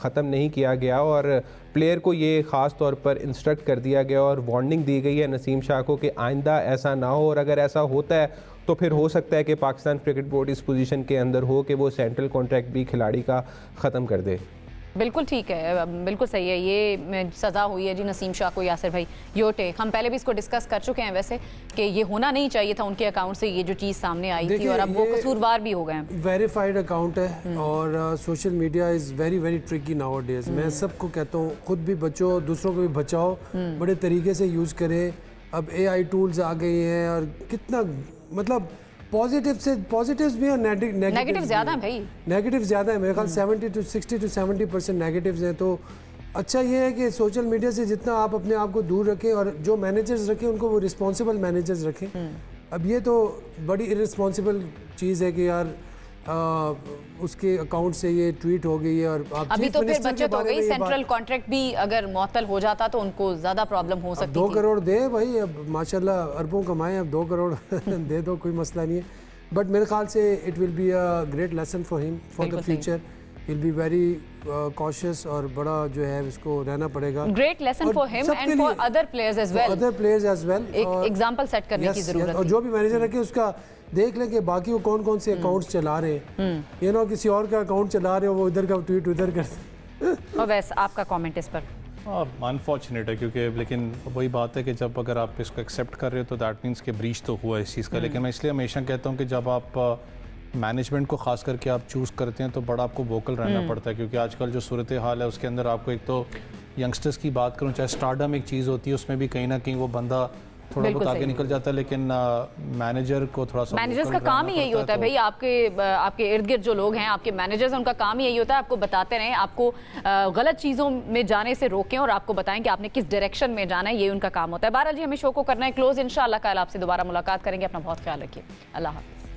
ख़त्म नहीं किया गया और प्लेयर को ये ख़ास तौर पर इंस्ट्रक्ट कर दिया गया और वार्निंग दी गई है नसीम शाह को कि आइंदा ऐसा ना हो। और अगर ऐसा होता है तो फिर हो सकता है कि पाकिस्तान क्रिकेट बोर्ड इस पोजीशन के अंदर हो कि वो सेंट्रल कॉन्ट्रैक्ट भी खिलाड़ी का ख़त्म कर दे। बिल्कुल ठीक है, बिल्कुल सही है। ये सज़ा हुई है जी नसीम शाह को। यासिर भाई, योर टेक? हम पहले भी इसको डिस्कस कर चुके हैं वैसे कि ये होना नहीं चाहिए था उनके अकाउंट से ये जो चीज़ सामने आई थी और अब वो कसूरवार भी हो गए हैं। वेरीफाइड अकाउंट है और social media is very very tricky now days. मैं सबको कहता हूँ खुद भी बचो, दूसरों को भी बचाओ, बड़े तरीके से यूज़ करें। अब AI टूल्स आ गए हैं और कितना मतलब पॉजिटिव्स भी और नेगेटिव ज़्यादा है भाई, नेगेटिव ज़्यादा है। मेरे ख्याल 60 to 70% नेगेटिव्स हैं। तो अच्छा ये है कि सोशल मीडिया से जितना आप अपने आप को दूर रखें और जो मैनेजर्स रखें उनको वो रिस्पॉन्सिबल मैनेजर्स रखें। अब ये तो बड़ी इररिस्पॉन्सिबल चीज़ है कि यार उसके अकाउंट से ये ट्वीट हो गई है और आप अभी तो फिर बचत हो गई। सेंट्रल कॉन्ट्रैक्ट भी अगर मुअत्तल हो जाता तो उनको ज़्यादा प्रॉब्लम हो सकती थी। 2 करोड़ दे भाई, अब माशाल्लाह अरबों कमाए, अब 2 करोड़ दे दो, कोई मसला नहीं है। बट मेरे ख्याल से it will be a great lesson for him for the future. Will be very cautious और बड़ा जो है इसको रहना पड़ेगा। Great lesson for him and for other players as well. एक एग्जांपल सेट करने की जरूरत है और जो भी मैनेजर रखे उसका देख लें कि बाकी वो कौन कौन से अकाउंट्स चला रहे हैं। ये ना किसी और का अकाउंट चला रहे हो वो इधर का ट्वीट उधर करते। और वैसे आपका कमेंट इस पर? अनफॉर्चुनेट है क्योंकि लेकिन वही बात है कि जब अगर आप इसको एक्सेप्ट कर रहे हो तो दैट मीन्स कि ब्रीच तो हुआ इस चीज़ का। लेकिन मैं इसलिए हमेशा कहता हूँ कि जब आप मैनेजमेंट को खास करके आप चूज़ करते हैं तो बड़ा आपको वोकल रहना पड़ता है क्योंकि आजकल जो सूरत हाल है उसके अंदर आपको एक तो यंगस्टर्स की बात करूँ, चाहे स्टारडम एक चीज़ होती है उसमें भी कहीं ना कहीं वो बंदा थोड़ा बहुत आगे निकल जाता है, लेकिन मैनेजर को थोड़ा सा मैनेजर्स का काम ही यही होता है भाई। आपके इर्द गिर्द जो लोग हैं आपके मैनेजर्स, उनका काम ही यही होता है आपको बताते रहें, आपको गलत चीज़ों में जाने से रोकें और आपको बताएं कि आपने किस डायरेक्शन में जाना है, ये उनका काम होता है। बहरहाल जी हमें शो को करना है क्लोज। इंशाल्लाह कल आपसे दोबारा मुलाकात करेंगे। अपना बहुत ख्याल रखिए। अल्लाह हाफ़िज़।